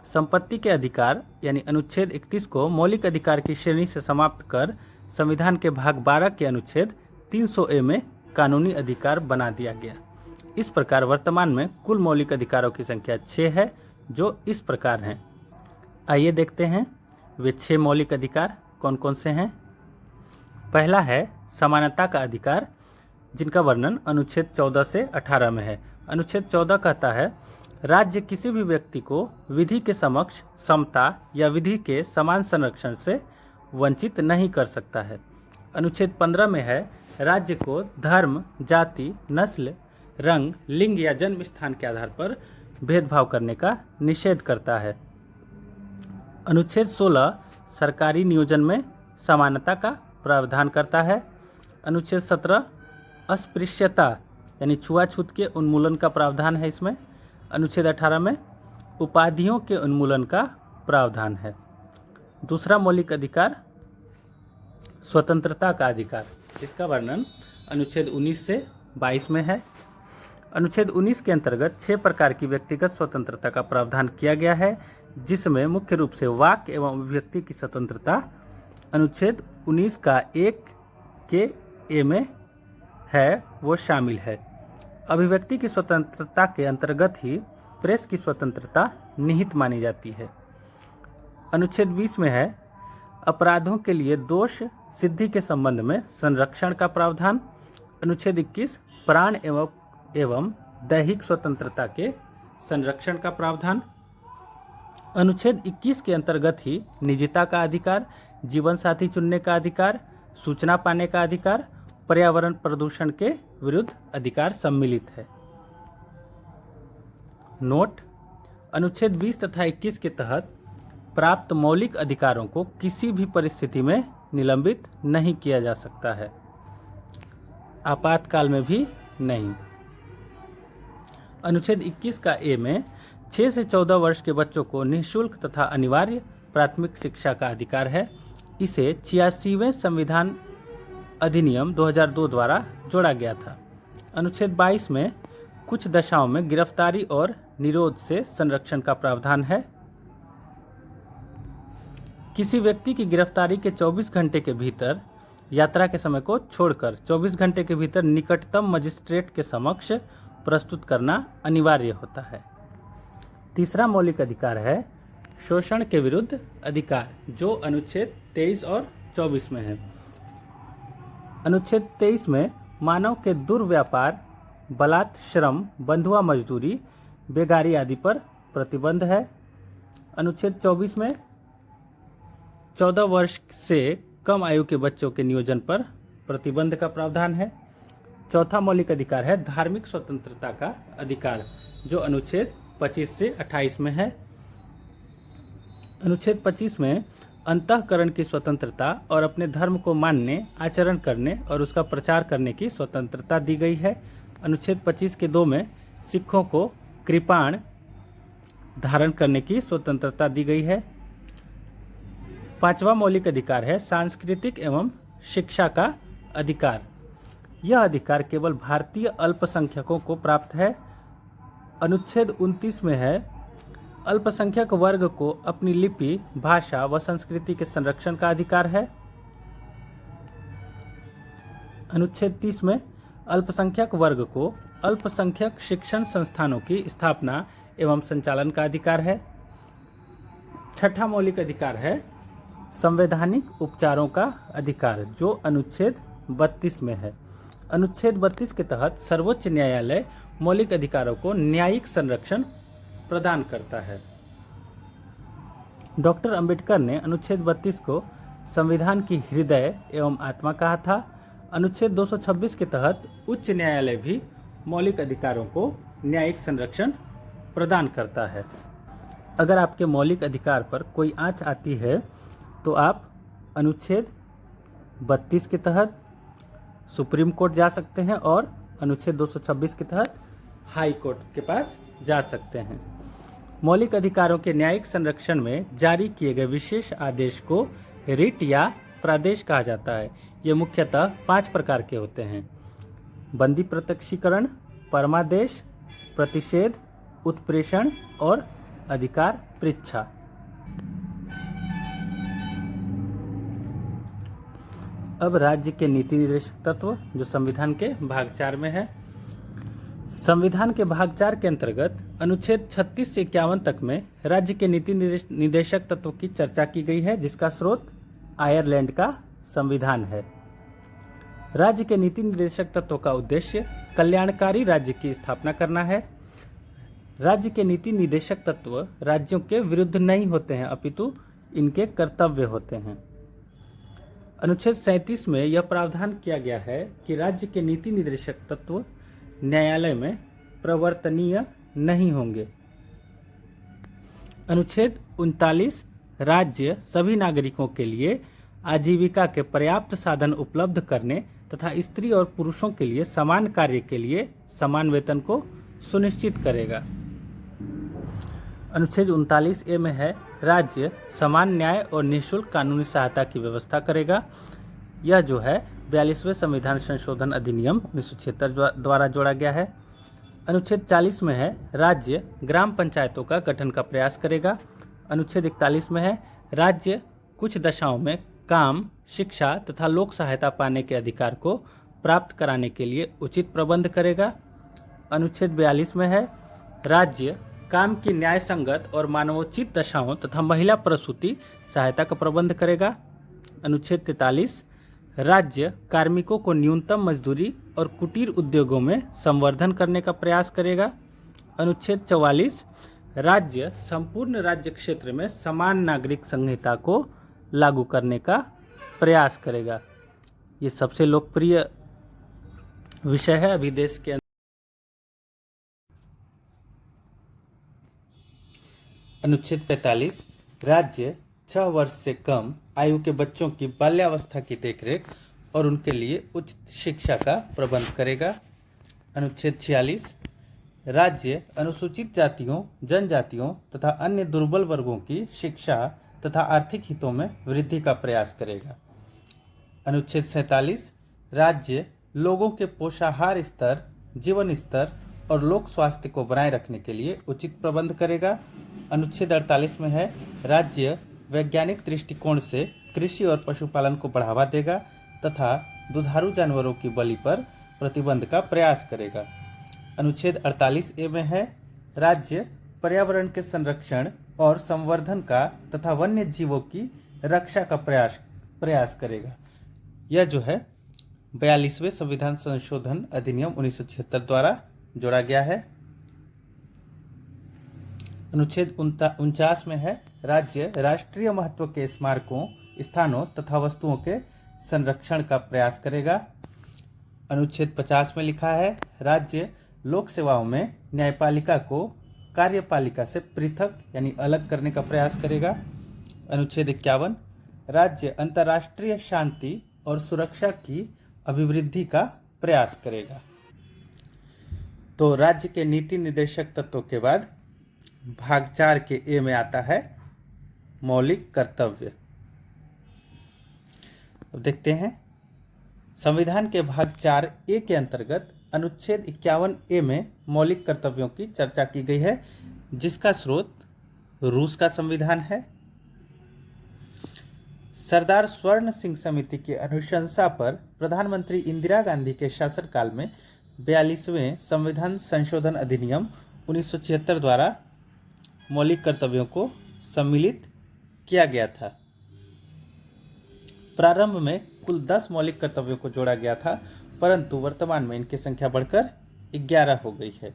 संपत्ति के अधिकार यानी अनुच्छेद 31 को मौलिक अधिकार की श्रेणी से समाप्त कर संविधान के भाग 12 के अनुच्छेद 300A में कानूनी अधिकार बना दिया गया। इस प्रकार वर्तमान में कुल मौलिक अधिकारों की संख्या 6 है, जो इस प्रकार हैं। आइए देखते हैं वे 6 मौलिक अधिकार कौन कौन से हैं। पहला है समानता का अधिकार, जिनका वर्णन अनुच्छेद 14 से 18 में है। अनुच्छेद 14 कहता है, राज्य किसी भी व्यक्ति को विधि के समक्ष समता या विधि के समान संरक्षण से वंचित नहीं कर सकता है। अनुच्छेद 15 में है, राज्य को धर्म, जाति, नस्ल, रंग, लिंग या जन्म स्थान के आधार पर भेदभाव करने का निषेध करता है। अनुच्छेद 16 सरकारी नियोजन में समानता का प्रावधान करता है। अनुच्छेद 17 अस्पृश्यता यानी छुआछूत के उन्मूलन का प्रावधान है इसमें। अनुच्छेद 18 में उपाधियों के उन्मूलन का प्रावधान है। दूसरा मौलिक अधिकार स्वतंत्रता का अधिकार, इसका वर्णन अनुच्छेद 19 से 22 में है। अनुच्छेद 19 के अंतर्गत 6 प्रकार की व्यक्तिगत स्वतंत्रता का प्रावधान किया गया है, जिसमें मुख्य रूप से वाक एवं अभिव्यक्ति की स्वतंत्रता अनुच्छेद 19 का 1 के ए में है, वो शामिल है। अभिव्यक्ति की स्वतंत्रता के अंतर्गत ही प्रेस की स्वतंत्रता निहित मानी जाती है। अनुच्छेद 20 में है अपराधों के लिए दोष सिद्धि के संबंध में संरक्षण का प्रावधान। अनुच्छेद 21 प्राण एवं दैहिक स्वतंत्रता के संरक्षण का प्रावधान। अनुच्छेद 21 के अंतर्गत ही निजता का अधिकार, जीवन साथी चुनने का अधिकार, सूचना पाने का अधिकार, पर्यावरण प्रदूषण के विरुद्ध अधिकार सम्मिलित है। नोट: अनुच्छेद 20 तथा 21 के तहत प्राप्त मौलिक अधिकारों को किसी भी परिस्थिति में निलंबित नहीं किया जा सकता है, आपातकाल में भी नहीं। अनुच्छेद 21 का ए में 6 से 14 वर्ष के बच्चों को निःशुल्क तथा अनिवार्य प्राथमिक शिक्षा का अधिकार है। इसे 86वें संविधान अधिनियम 2002 द्वारा जोड़ा गया था। अनुच्छेद 22 में कुछ दशाओं में गिरफ्तारी और निरोध से संरक्षण का प्रावधान है। किसी व्यक्ति की गिरफ्तारी के 24 घंटे के भीतर यात्रा के समय को छोड़कर 24 घंटे के भीतर निकटतम मजिस्ट्रेट के समक्ष प्रस्तुत करना अनिवार्य होता है। तीसरा मौलिक अधिकार है शोषण के विरुद्ध अधिकार, जो अनुच्छेद 23 और 24 में है। अनुच्छेद 23 में मानव के दुर्व्यापार, बलात् श्रम, बंधुआ मजदूरी, बेगारी आदि पर प्रतिबंध है। अनुच्छेद 24 में 14 वर्ष से कम आयु के बच्चों के नियोजन पर प्रतिबंध का प्रावधान है। चौथा मौलिक अधिकार है धार्मिक स्वतंत्रता का अधिकार, जो अनुच्छेद 25 से 28 में है। अनुच्छेद 25 में अंतःकरण की स्वतंत्रता और अपने धर्म को मानने, आचरण करने और उसका प्रचार करने की स्वतंत्रता दी गई है। अनुच्छेद 25 के 2 में सिखों को कृपाण धारण करने की स्वतंत्रता दी गई है। पांचवा मौलिक अधिकार है सांस्कृतिक एवं शिक्षा का अधिकार। यह अधिकार केवल भारतीय अल्पसंख्यकों को प्राप्त है। अनुच्छेद 29 में है अल्पसंख्यक वर्ग को अपनी लिपि, भाषा व संस्कृति के संरक्षण का अधिकार है। अनुच्छेद 30 में अल्पसंख्यक वर्ग को अल्पसंख्यक शिक्षण संस्थानों की स्थापना एवं संचालन का अधिकार है। छठा मौलिक अधिकार है संवैधानिक उपचारों का अधिकार, जो अनुच्छेद 32 में है। अनुच्छेद 32 के तहत सर्वोच्च न्यायालय मौलिक अधिकारों को न्यायिक संरक्षण प्रदान करता है। डॉक्टर अंबेडकर ने अनुच्छेद 32 को संविधान की हृदय एवं आत्मा कहा था। अनुच्छेद 226 के तहत उच्च न्यायालय भी मौलिक अधिकारों को न्यायिक संरक्षण प्रदान करता है। अगर आपके मौलिक अधिकार पर कोई आंच आती है तो आप अनुच्छेद 32 के तहत सुप्रीम कोर्ट जा सकते हैं और अनुच्छेद 226 के तहत हाई कोर्ट के पास जा सकते हैं। मौलिक अधिकारों के न्यायिक संरक्षण में जारी किए गए विशेष आदेश को रिट या प्रादेश कहा जाता है। ये मुख्यतः 5 प्रकार के होते हैं: बंदी प्रत्यक्षीकरण, परमादेश, प्रतिषेध, उत्प्रेषण और अधिकार पृच्छा। अब राज्य के नीति निर्देशक तत्व, जो संविधान के भाग 4 में है। संविधान के भाग 4 के अंतर्गत अनुच्छेद 36 से 51 तक में राज्य के नीति निर्देशक तत्व की चर्चा की गई है, जिसका स्रोत आयरलैंड का संविधान है। राज्य के नीति निर्देशक तत्व का उद्देश्य कल्याणकारी राज्य की स्थापना करना है। राज्य के नीति निर्देशक तत्व राज्यों के विरुद्ध नहीं होते हैं, अपितु इनके कर्तव्य होते हैं। अनुच्छेद 37 में यह प्रावधान किया गया है कि राज्य के नीति निर्देशक तत्व न्यायालय में प्रवर्तनीय नहीं होंगे। अनुच्छेद 39 राज्य सभी नागरिकों के लिए आजीविका के पर्याप्त साधन उपलब्ध करने तथा स्त्री और पुरुषों के लिए समान कार्य के लिए समान वेतन को सुनिश्चित करेगा। अनुच्छेद 39 ए में है राज्य समान न्याय और निःशुल्क कानूनी सहायता की व्यवस्था करेगा। यह जो है 42वें संविधान संशोधन अधिनियम 1976 द्वारा जोड़ा गया है। अनुच्छेद 40 में है राज्य ग्राम पंचायतों का गठन का प्रयास करेगा। अनुच्छेद 41 में है राज्य कुछ दशाओं में काम, शिक्षा तथा लोक सहायता पाने के अधिकार को प्राप्त कराने के लिए उचित प्रबंध करेगा। अनुच्छेद 42 में है राज्य काम की न्याय संगत और मानवोचित दशाओं तथा महिला प्रसूति सहायता का प्रबंध करेगा। अनुच्छेद 43 राज्य कार्मिकों को न्यूनतम मजदूरी और कुटीर उद्योगों में संवर्धन करने का प्रयास करेगा। अनुच्छेद 44 राज्य संपूर्ण राज्य क्षेत्र में समान नागरिक संहिता को लागू करने का प्रयास करेगा। ये सबसे लोकप्रिय विषय है अभी देश के अंदर। अनुच्छेद 45 राज्य 6 वर्ष से कम आयु के बच्चों की बाल्यावस्था की देखरेख और उनके लिए उच्च शिक्षा का प्रबंध करेगा। अनुच्छेद 46 राज्य अनुसूचित जातियों, जनजातियों तथा अन्य दुर्बल वर्गों की शिक्षा तथा आर्थिक हितों में वृद्धि का प्रयास करेगा। अनुच्छेद 47 राज्य लोगों के पोषाहार स्तर, जीवन स्तर और लोक स्वास्थ्य को बनाए रखने के लिए उचित प्रबंध करेगा। अनुच्छेद 48 में है राज्य वैज्ञानिक दृष्टिकोण से कृषि और पशुपालन को बढ़ावा देगा तथा दुधारू जानवरों की बलि पर प्रतिबंध का प्रयास करेगा। अनुच्छेद 48 ए में है राज्य पर्यावरण के संरक्षण और संवर्धन का तथा वन्य जीवों की रक्षा का प्रयास करेगा। यह जो है 42वें संविधान संशोधन अधिनियम 1976 द्वारा जोड़ा गया है। अनुच्छेद 49 में है राज्य राष्ट्रीय महत्व के स्मारकों, स्थानों तथा वस्तुओं के संरक्षण का प्रयास करेगा। अनुच्छेद 50 में लिखा है राज्य लोक सेवाओं में न्यायपालिका को कार्यपालिका से पृथक यानी अलग करने का प्रयास करेगा। अनुच्छेद 51 राज्य अंतर्राष्ट्रीय शांति और सुरक्षा की अभिवृद्धि का प्रयास करेगा। तो राज्य के नीति निर्देशक तत्वों के बाद भाग 4 के ए में आता है मौलिक कर्तव्य। अब देखते हैं संविधान के भाग 4 ए के अंतर्गत अनुच्छेद 51 ए में मौलिक कर्तव्यों की चर्चा की गई है, जिसका स्रोत रूस का संविधान है। सरदार स्वर्ण सिंह समिति की अनुशंसा पर प्रधानमंत्री इंदिरा गांधी के शासनकाल में 42वें संविधान संशोधन अधिनियम 1976 द्वारा मौलिक कर्तव्यों को सम्मिलित किया गया था। प्रारंभ में कुल 10 मौलिक कर्तव्यों को जोड़ा गया था, परंतु वर्तमान में इनकी संख्या बढ़कर 11 हो गई है।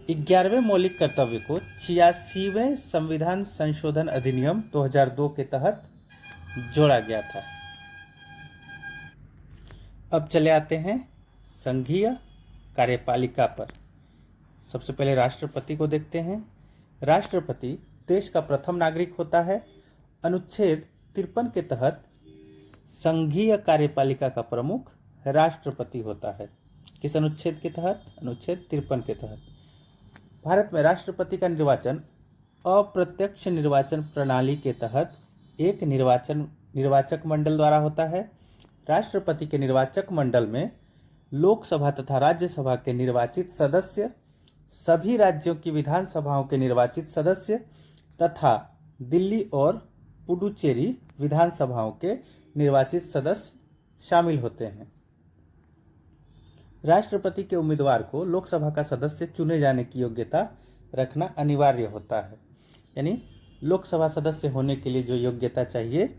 11वें मौलिक कर्तव्य को 86वें संविधान संशोधन अधिनियम 2002 के तहत जोड़ा गया था। अब चले आते हैं संघीय कार्यपालिका पर। सबसे पहले राष्ट्रपति को देखते हैं। राष्ट्रपति देश का प्रथम नागरिक होता है। अनुच्छेद 53 के तहत संघीय कार्यपालिका का प्रमुख राष्ट्रपति होता है। किस अनुच्छेद के तहत? अनुच्छेद 53 के तहत। भारत में राष्ट्रपति का निर्वाचन अप्रत्यक्ष निर्वाचन प्रणाली के तहत एक निर्वाचक मंडल द्वारा होता है। राष्ट्रपति के निर्वाचक मंडल में लोकसभा तथा राज्यसभा के निर्वाचित सदस्य, सभी राज्यों की विधानसभाओं के निर्वाचित सदस्य तथा दिल्ली और पुडुचेरी विधानसभाओं के निर्वाचित सदस्य शामिल होते हैं। राष्ट्रपति के उम्मीदवार को लोकसभा का सदस्य चुने जाने की योग्यता रखना अनिवार्य होता है। यानी लोकसभा सदस्य होने के लिए जो योग्यता चाहिए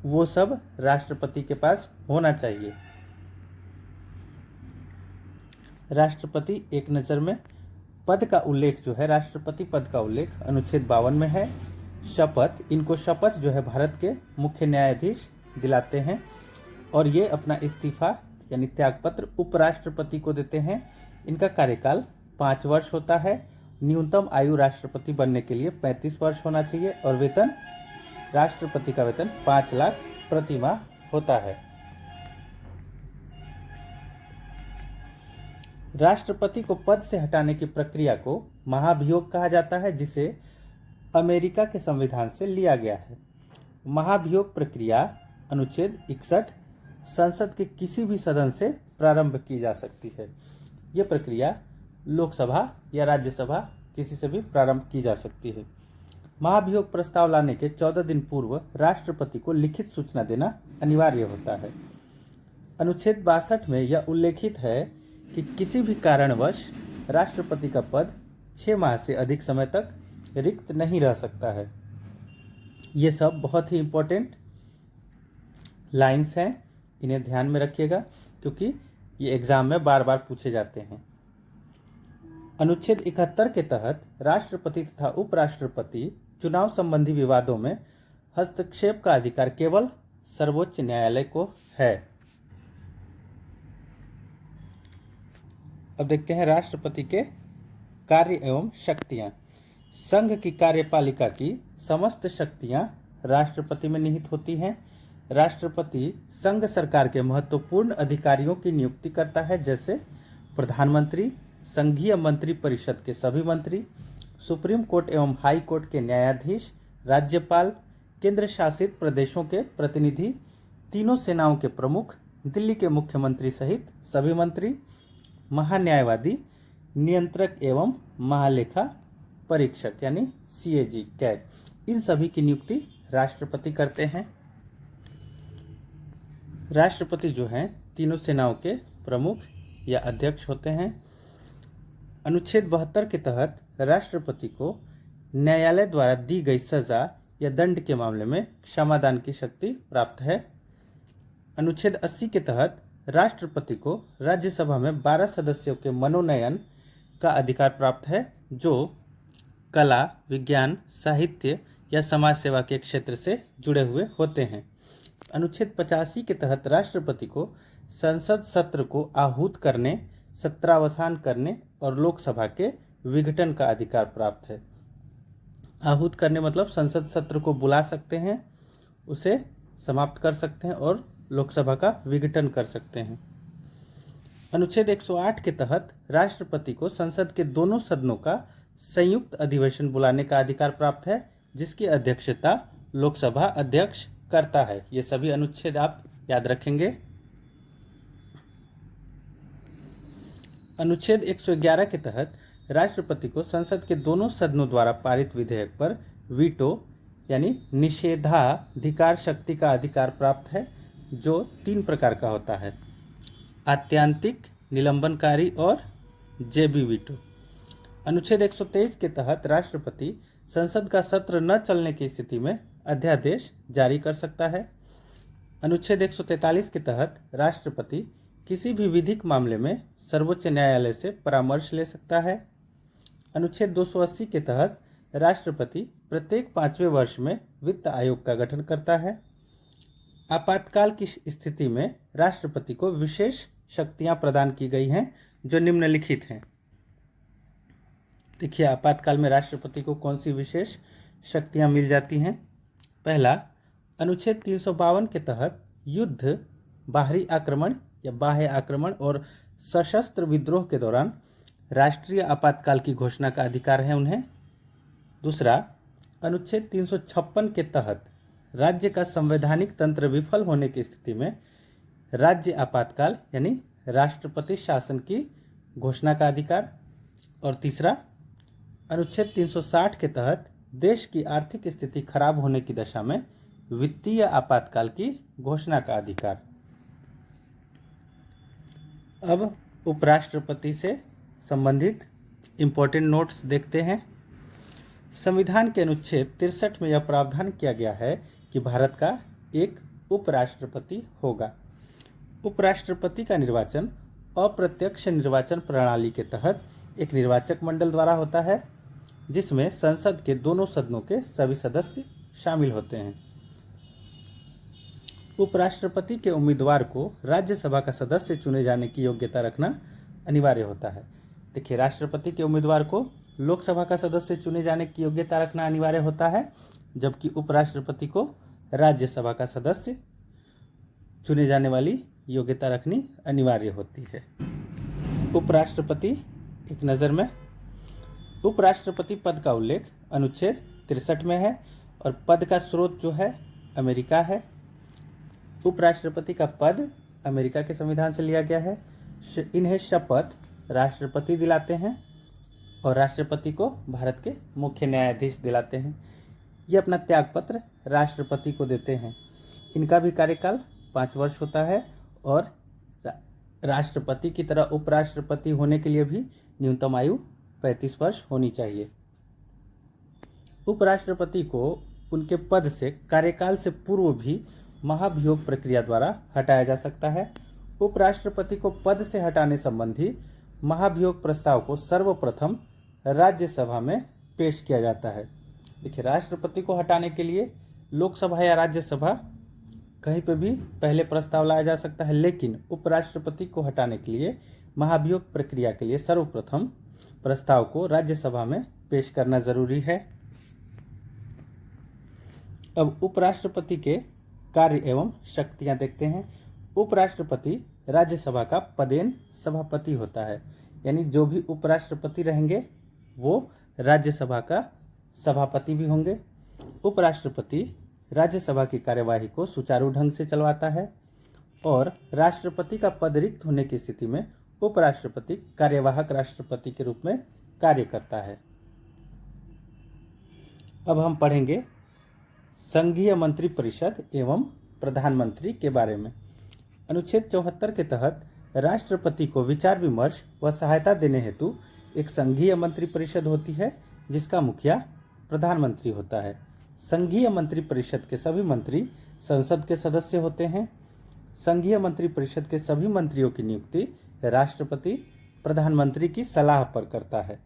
वो सब राष्ट्रपति के पास होना चाहिए। राष्ट्रपति एक नज़र में पद का उल्लेख जो है, राष्ट्रपति पद का उल्लेख अनुच्छेद 52 में है। शपथ, इनको शपथ जो है भारत के मुख्य न्यायाधीश दिलाते हैं और ये अपना इस्तीफा यानी त्यागपत्र उपराष्ट्रपति को देते हैं। इनका कार्यकाल 5 वर्ष होता है। न्यूनतम आयु राष्ट्रपति बनने के लिए 35 वर्ष होना चाहिए और वेतन, राष्ट्रपति का वेतन 5 लाख प्रति माह होता है। राष्ट्रपति को पद से हटाने की प्रक्रिया को महाभियोग कहा जाता है, जिसे अमेरिका के संविधान से लिया गया है। महाभियोग प्रक्रिया अनुच्छेद 61 संसद के किसी भी सदन से प्रारंभ की जा सकती है। यह प्रक्रिया लोकसभा या राज्यसभा किसी से भी प्रारंभ की जा सकती है। महाभियोग प्रस्ताव लाने के 14 दिन पूर्व राष्ट्रपति को लिखित सूचना देना अनिवार्य होता है। अनुच्छेद 62 में यह उल्लेखित है कि किसी भी कारणवश राष्ट्रपति का पद 6 माह से अधिक समय तक रिक्त नहीं रह सकता है। ये सब बहुत ही इम्पोर्टेंट लाइंस हैं, इन्हें ध्यान में रखिएगा क्योंकि ये एग्जाम में बार बार पूछे जाते हैं। अनुच्छेद 71 के तहत राष्ट्रपति तथा उपराष्ट्रपति चुनाव संबंधी विवादों में हस्तक्षेप का अधिकार केवल सर्वोच्च न्यायालय को है। अब देखते हैं राष्ट्रपति के कार्य एवं शक्तियां। संघ की कार्यपालिका की समस्त शक्तियां राष्ट्रपति में निहित होती हैं। राष्ट्रपति संघ सरकार के महत्वपूर्ण अधिकारियों की नियुक्ति करता है, जैसे प्रधानमंत्री, संघीय मंत्री परिषद के सभी मंत्री, सुप्रीम कोर्ट एवं हाई कोर्ट के न्यायाधीश, राज्यपाल, केंद्र शासित प्रदेशों के प्रतिनिधि, तीनों सेनाओं के प्रमुख, दिल्ली के मुख्यमंत्री सहित सभी मंत्री, महान्यायवादी, नियंत्रक एवं महालेखा परीक्षक यानी CAG कैग, इन सभी की नियुक्ति राष्ट्रपति करते हैं। राष्ट्रपति जो हैं तीनों सेनाओं के प्रमुख या अध्यक्ष होते हैं। अनुच्छेद 72 के तहत राष्ट्रपति को न्यायालय द्वारा दी गई सजा या दंड के मामले में क्षमादान की शक्ति प्राप्त है। अनुच्छेद 80 के तहत राष्ट्रपति को राज्यसभा में 12 सदस्यों के मनोनयन का अधिकार प्राप्त है जो कला, विज्ञान, साहित्य या समाज सेवा के क्षेत्र से जुड़े हुए होते हैं। अनुच्छेद 85 के तहत राष्ट्रपति को संसद सत्र को आहूत करने, सत्रावसान करने और लोकसभा के विघटन का अधिकार प्राप्त है। आहूत करने मतलब संसद सत्र को बुला सकते हैं, उसे समाप्त कर सकते हैं और लोकसभा का विघटन कर सकते हैं। अनुच्छेद 108 के तहत राष्ट्रपति को संसद के दोनों सदनों का संयुक्त अधिवेशन बुलाने का अधिकार प्राप्त है, जिसकी अध्यक्षता लोकसभा अध्यक्ष करता है। ये सभी अनुच्छेद आप याद रखेंगे। अनुच्छेद 111 के तहत राष्ट्रपति को संसद के दोनों सदनों द्वारा पारित विधेयक पर वीटो यानी निषेधाधिकार शक्ति का अधिकार प्राप्त है, जो 3 प्रकार का होता है: आत्यांतिक, निलंबनकारी और जेबी वीटो। अनुच्छेद 123 के तहत राष्ट्रपति संसद का सत्र न चलने की स्थिति में अध्यादेश जारी कर सकता है। अनुच्छेद 143 के तहत राष्ट्रपति किसी भी विधिक मामले में सर्वोच्च न्यायालय से परामर्श ले सकता है। अनुच्छेद 280 के तहत राष्ट्रपति प्रत्येक 5वें वर्ष में वित्त आयोग का गठन करता है। आपातकाल की स्थिति में राष्ट्रपति को विशेष शक्तियां प्रदान की गई हैं जो निम्नलिखित हैं। देखिए, आपातकाल में राष्ट्रपति को कौन सी विशेष शक्तियां मिल जाती हैं। पहला, अनुच्छेद 352 के तहत युद्ध, बाहरी आक्रमण या बाह्य आक्रमण और सशस्त्र विद्रोह के दौरान राष्ट्रीय आपातकाल की घोषणा का अधिकार है उन्हें। दूसरा, अनुच्छेद 356 के तहत राज्य का संवैधानिक तंत्र विफल होने की स्थिति में राज्य आपातकाल यानी राष्ट्रपति शासन की घोषणा का अधिकार। और तीसरा, अनुच्छेद 360 के तहत देश की आर्थिक स्थिति खराब होने की दशा में वित्तीय आपातकाल की घोषणा का अधिकार। अब उपराष्ट्रपति से संबंधित इम्पोर्टेंट नोट्स देखते हैं। संविधान के अनुच्छेद 63 में यह प्रावधान किया गया है कि भारत का एक उपराष्ट्रपति होगा। उपराष्ट्रपति का निर्वाचन अप्रत्यक्ष निर्वाचन प्रणाली के तहत एक निर्वाचक मंडल द्वारा होता है, जिसमें संसद के दोनों सदनों के सभी सदस्य शामिल होते हैं। उपराष्ट्रपति के उम्मीदवार को राज्यसभा का सदस्य चुने जाने की योग्यता रखना अनिवार्य होता है। देखिए, राष्ट्रपति के उम्मीदवार को लोकसभा का सदस्य चुने जाने की योग्यता रखना अनिवार्य होता है, जबकि उपराष्ट्रपति को राज्यसभा का सदस्य चुने जाने वाली योग्यता रखनी अनिवार्य होती है। उपराष्ट्रपति एक नज़र में, उपराष्ट्रपति पद का उल्लेख अनुच्छेद 63 में है और पद का स्रोत जो है अमेरिका है। उपराष्ट्रपति का पद अमेरिका के संविधान से लिया गया है। इन्हें शपथ राष्ट्रपति दिलाते हैं और राष्ट्रपति को भारत के मुख्य न्यायाधीश दिलाते हैं। ये अपना त्यागपत्र राष्ट्रपति को देते हैं। इनका भी कार्यकाल 5 वर्ष होता है और राष्ट्रपति की तरह उपराष्ट्रपति होने के लिए भी न्यूनतम आयु 35 वर्ष होनी चाहिए। उपराष्ट्रपति को उनके पद से कार्यकाल से पूर्व भी महाभियोग प्रक्रिया द्वारा हटाया जा सकता है। उपराष्ट्रपति को पद से हटाने संबंधी महाभियोग प्रस्ताव को सर्वप्रथम राज्यसभा में पेश किया जाता है। देखिए, राष्ट्रपति को हटाने के लिए लोकसभा या राज्यसभा कहीं पर भी पहले प्रस्ताव लाया जा सकता है, लेकिन उपराष्ट्रपति को हटाने के लिए महाभियोग प्रक्रिया के लिए सर्वप्रथम प्रस्ताव को राज्यसभा में पेश करना जरूरी है। अब उपराष्ट्रपति के कार्य एवं शक्तियां देखते हैं। उपराष्ट्रपति राज्यसभा का पदेन सभापति होता है, यानी जो भी उपराष्ट्रपति रहेंगे वो राज्यसभा का सभापति भी होंगे। उपराष्ट्रपति राज्यसभा की कार्यवाही को सुचारू ढंग से चलवाता है और राष्ट्रपति का पद रिक्त होने की स्थिति में उपराष्ट्रपति कार्यवाहक राष्ट्रपति के रूप में कार्य करता है। अब हम पढ़ेंगे संघीय मंत्रिपरिषद एवं प्रधानमंत्री के बारे में। अनुच्छेद 74 के तहत राष्ट्रपति को विचार विमर्श व सहायता देने हेतु एक संघीय मंत्रिपरिषद होती है, जिसका मुखिया प्रधानमंत्री होता है। संघीय मंत्रिपरिषद के सभी मंत्री संसद के सदस्य होते हैं। संघीय मंत्रिपरिषद के सभी मंत्रियों की नियुक्ति राष्ट्रपति प्रधानमंत्री की सलाह पर करता है।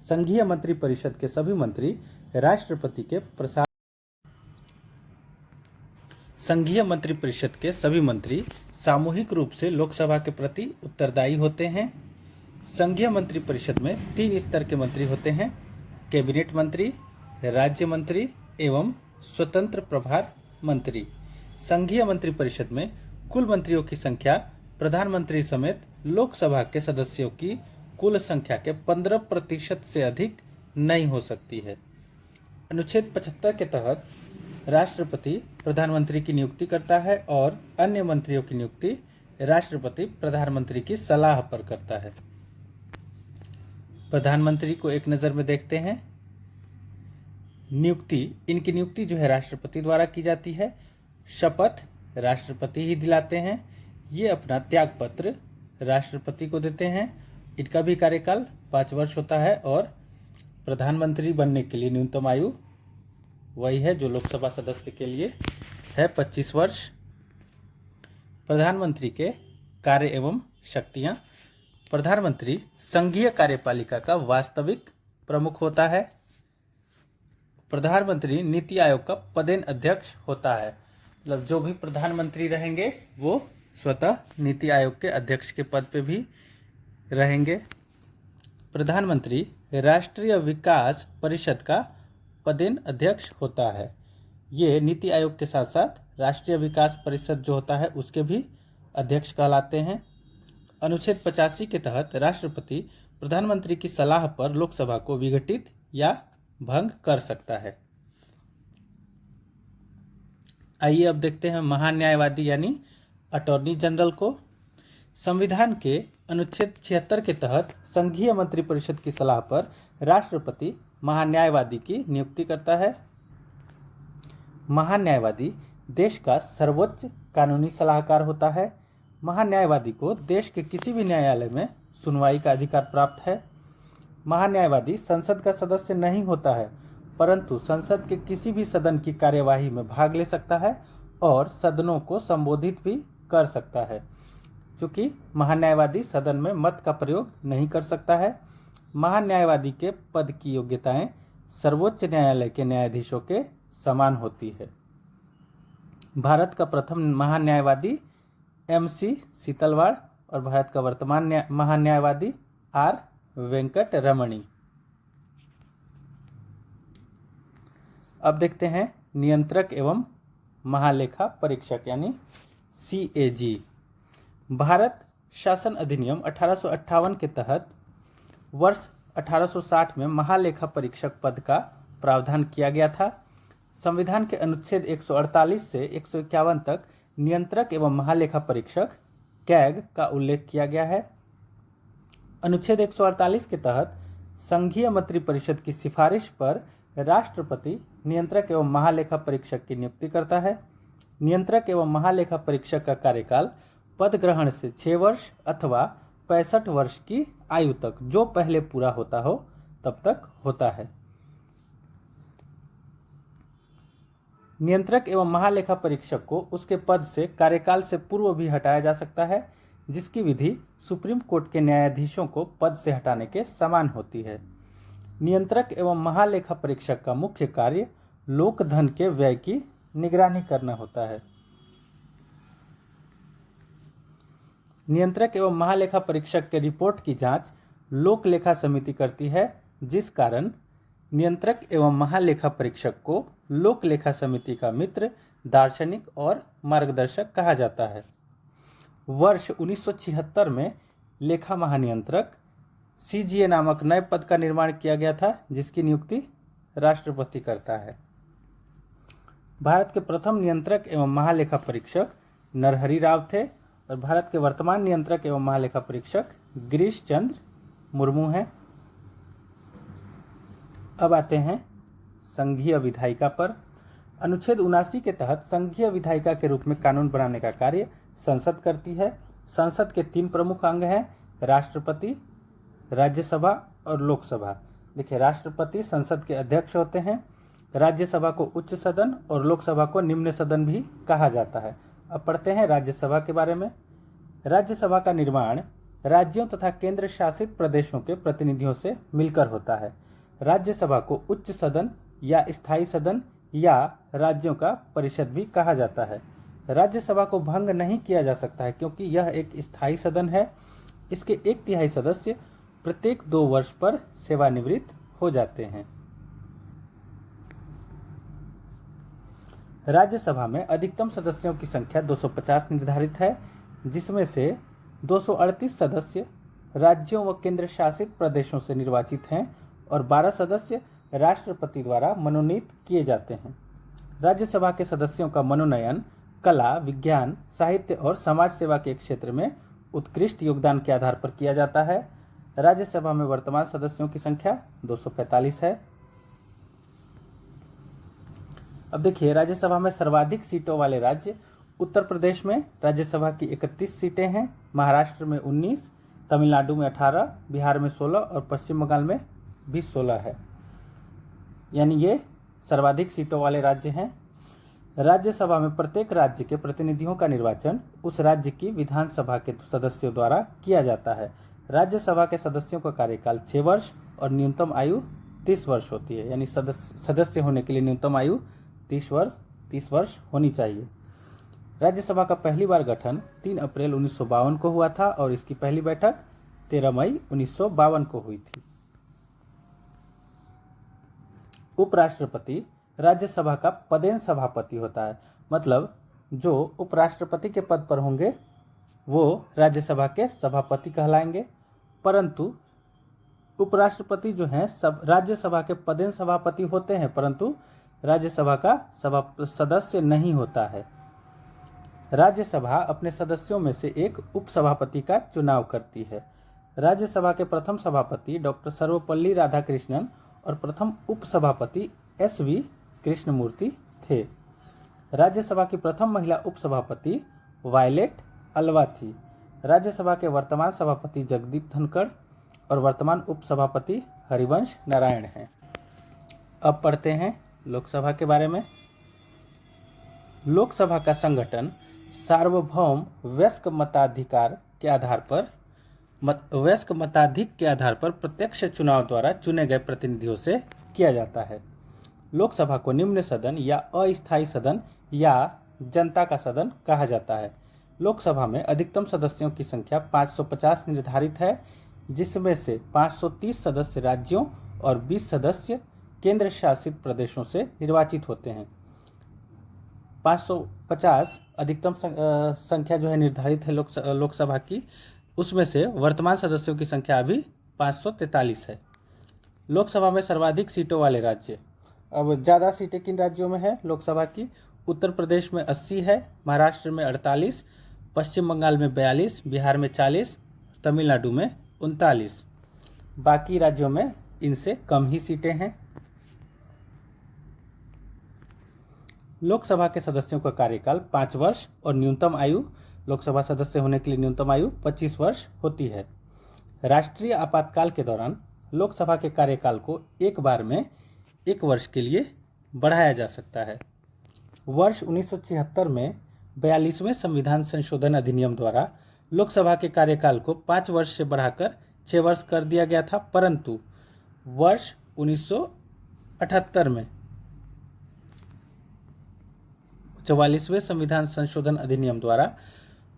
संघीय मंत्रिपरिषद के सभी मंत्री राष्ट्रपति के प्रसाद संघीय मंत्रिपरिषद के सभी मंत्री सामूहिक रूप से लोकसभा के प्रति उत्तरदायी होते हैं। संघीय मंत्रिपरिषद में 3 स्तर के मंत्री होते हैं: कैबिनेट मंत्री, राज्य मंत्री एवं स्वतंत्र प्रभार मंत्री। संघीय मंत्रिपरिषद में कुल मंत्रियों की संख्या प्रधानमंत्री समेत लोकसभा के सदस्यों की कुल संख्या के 15% से अधिक नहीं हो सकती है। अनुच्छेद 75 के तहत राष्ट्रपति प्रधानमंत्री की नियुक्ति करता है और अन्य मंत्रियों की नियुक्ति राष्ट्रपति प्रधानमंत्री की सलाह पर करता है। प्रधानमंत्री को एक नज़र में देखते हैं। इनकी नियुक्ति जो है राष्ट्रपति द्वारा की जाती है। शपथ राष्ट्रपति ही दिलाते हैं। ये अपना त्याग पत्र राष्ट्रपति को देते हैं। इनका भी कार्यकाल 5 वर्ष होता है और प्रधानमंत्री बनने के लिए न्यूनतम आयु वही है जो लोकसभा सदस्य के लिए है, 25 वर्ष। प्रधानमंत्री के कार्य एवं शक्तियां। प्रधानमंत्री संघीय कार्यपालिका का वास्तविक प्रमुख होता है। प्रधानमंत्री नीति आयोग का पदेन अध्यक्ष होता है, मतलब जो भी प्रधानमंत्री रहेंगे वो स्वतः नीति आयोग के अध्यक्ष के पद पे भी रहेंगे। प्रधानमंत्री राष्ट्रीय विकास परिषद का पदेन अध्यक्ष होता है। ये नीति आयोग के साथ साथ राष्ट्रीय विकास परिषद जो होता है उसके भी अध्यक्ष कहलाते हैं। अनुच्छेद 85 के तहत राष्ट्रपति प्रधानमंत्री की सलाह पर लोकसभा को विघटित या भंग कर सकता है। आइए अब देखते हैं महान्यायवादी यानी अटॉर्नी जनरल को। संविधान के अनुच्छेद 76 के तहत संघीय मंत्रिपरिषद की सलाह पर राष्ट्रपति महान्यायवादी की नियुक्ति करता है। महान्यायवादी देश का सर्वोच्च कानूनी सलाहकार होता है। महान्यायवादी को देश के किसी भी न्यायालय में सुनवाई का अधिकार प्राप्त है। महान्यायवादी संसद का सदस्य नहीं होता है, परंतु संसद के किसी भी सदन की कार्यवाही में भाग ले सकता है और सदनों को संबोधित भी कर सकता है। क्योंकि महान्यायवादी सदन में मत का प्रयोग नहीं कर सकता है। महान्यायवादी के पद की योग्यताएं सर्वोच्च न्यायालय के न्यायाधीशों के समान होती है। भारत का प्रथम महान्यायवादी MC सीतलवाड़ और भारत का वर्तमान महान्यायवादी R वेंकट रमणी। अब देखते हैं नियंत्रक एवं महालेखा परीक्षक यानी CAG। भारत शासन अधिनियम 1858 के तहत वर्ष 1860 में महालेखा परीक्षक पद का प्रावधान किया गया था। संविधान के अनुच्छेद 148 से 151 तक नियंत्रक एवं महालेखा परीक्षक कैग का उल्लेख किया गया है। अनुच्छेद 148 के तहत संघीय मंत्रिपरिषद की सिफारिश पर राष्ट्रपति नियंत्रक एवं महालेखा परीक्षक की नियुक्ति करता है। नियंत्रक एवं महालेखा परीक्षक का कार्यकाल पद ग्रहण से 6 वर्ष अथवा 65 वर्ष की आयु तक, जो पहले पूरा होता हो तब तक होता है। नियंत्रक एवं महालेखा परीक्षक को उसके पद से कार्यकाल से पूर्व भी हटाया जा सकता है, जिसकी विधि सुप्रीम कोर्ट के न्यायाधीशों को पद से हटाने के समान होती है। नियंत्रक एवं महालेखा परीक्षक का मुख्य कार्य लोक धन के व्यय की निगरानी करना होता है। नियंत्रक एवं महालेखा परीक्षक के रिपोर्ट की जांच लोक लेखा समिति करती है, जिस कारण नियंत्रक एवं महालेखा परीक्षक को लोक लेखा समिति का मित्र, दार्शनिक और मार्गदर्शक कहा जाता है। वर्ष 1976 में लेखा महानियंत्रक CGA नामक नए पद का निर्माण किया गया था, जिसकी नियुक्ति राष्ट्रपति करता है। भारत के प्रथम नियंत्रक एवं महालेखा परीक्षक नरहरि राव थे और भारत के वर्तमान नियंत्रक एवं महालेखा परीक्षक गिरीश चंद्र मुर्मू हैं। अब आते हैं संघीय विधायिका पर। अनुच्छेद 79 के तहत संघीय विधायिका के रूप में कानून बनाने का कार्य संसद करती है। संसद के 3 प्रमुख अंग हैं, राष्ट्रपति, राज्यसभा और लोकसभा। देखिए, राष्ट्रपति संसद के अध्यक्ष होते हैं, राज्यसभा को उच्च सदन और लोकसभा को निम्न सदन भी कहा जाता है। अब पढ़ते हैं राज्यसभा के बारे में। राज्यसभा का निर्माण राज्यों तथा केंद्र शासित प्रदेशों के प्रतिनिधियों से मिलकर होता है। राज्यसभा को उच्च सदन या स्थायी सदन या राज्यों का परिषद भी कहा जाता है। राज्यसभा को भंग नहीं किया जा सकता है, क्योंकि यह एक स्थायी सदन है। इसके 1/3 सदस्य प्रत्येक 2 वर्ष पर सेवानिवृत्त हो जाते हैं। राज्यसभा में अधिकतम सदस्यों की संख्या 250 निर्धारित है, जिसमें से 238 सदस्य राज्यों व केंद्र शासित प्रदेशों से निर्वाचित हैं और 12 सदस्य राष्ट्रपति द्वारा मनोनीत किए जाते हैं। राज्यसभा के सदस्यों का मनोनयन कला, विज्ञान, साहित्य और समाज सेवा के क्षेत्र में उत्कृष्ट योगदान के आधार पर किया जाता है। राज्यसभा में वर्तमान सदस्यों की संख्या 245 है। अब देखिए, राज्यसभा में सर्वाधिक सीटों वाले राज्य उत्तर प्रदेश में राज्यसभा की 31 सीटें हैं, महाराष्ट्र में 19, तमिलनाडु में 18, बिहार में 16 और पश्चिम बंगाल में भी 16 है। यानी ये सर्वाधिक सीटों वाले राज्य हैं। राज्यसभा में प्रत्येक राज्य के प्रतिनिधियों का निर्वाचन उस राज्य की विधानसभा के सदस्यों द्वारा किया जाता है। राज्यसभा के सदस्यों का कार्यकाल 6 वर्ष और न्यूनतम आयु 30 वर्ष होती है। यानी सदस्य होने के लिए न्यूनतम आयु 30 वर्ष होनी चाहिए। राज्यसभा का पहली बार गठन 3 अप्रैल 1952 को हुआ था और इसकी पहली बैठक 13 मई 1952 को हुई थी। उपराष्ट्रपति राज्यसभा का पदेन सभापति होता है, मतलब जो उपराष्ट्रपति के पद पर होंगे वो राज्यसभा के सभापति कहलाएंगे, परंतु उपराष्ट्रपति जो हैं सब राज्यसभा के पदेन सभापति होते हैं, परंतु राज्यसभा का सदस्य नहीं होता है। राज्यसभा अपने सदस्यों में से एक उपसभापति का चुनाव करती है। राज्यसभा के प्रथम सभापति डॉक्टर सर्वपल्ली राधाकृष्णन और प्रथम उपसभापति SV कृष्णमूर्ति थे। राज्यसभा की प्रथम महिला उपसभापति वायलेट अलवा थी। राज्यसभा के वर्तमान सभापति जगदीप धनखड़ और वर्तमान उपसभापति हरिवंश नारायण हैं। अब पढ़ते हैं लोकसभा के बारे में। लोकसभा का संगठन सार्वभौम वयस्क मताधिक के आधार पर प्रत्यक्ष चुनाव द्वारा चुने गए प्रतिनिधियों से किया जाता है। लोकसभा को निम्न सदन या अस्थायी सदन या जनता का सदन कहा जाता है। लोकसभा में अधिकतम सदस्यों की संख्या 550 निर्धारित है, जिसमें से 530 सदस्य राज्यों और 20 सदस्य केंद्र शासित प्रदेशों से निर्वाचित होते हैं। 550 अधिकतम संख्या जो है निर्धारित है लोकसभा की, उसमें से वर्तमान सदस्यों की संख्या अभी 543 है। लोकसभा में सर्वाधिक सीटों वाले राज्य, अब ज़्यादा सीटें किन राज्यों में है लोकसभा की? उत्तर प्रदेश में 80 है, महाराष्ट्र में 48, पश्चिम बंगाल में 42, बिहार में 40, तमिलनाडु में 39। बाकी राज्यों में इनसे कम ही सीटें हैं। लोकसभा के सदस्यों का कार्यकाल 5 वर्ष और न्यूनतम आयु लोकसभा सदस्य होने के लिए न्यूनतम आयु 25 वर्ष होती है। राष्ट्रीय आपातकाल के दौरान लोकसभा के कार्यकाल को एक बार में 1 वर्ष के लिए बढ़ाया जा सकता है। वर्ष 1976 में 42वें संविधान संशोधन अधिनियम द्वारा लोकसभा के कार्यकाल को 5 वर्ष से बढ़ाकर 6 वर्ष कर दिया गया था, परंतु वर्ष 1978 में 44वें संविधान संशोधन अधिनियम द्वारा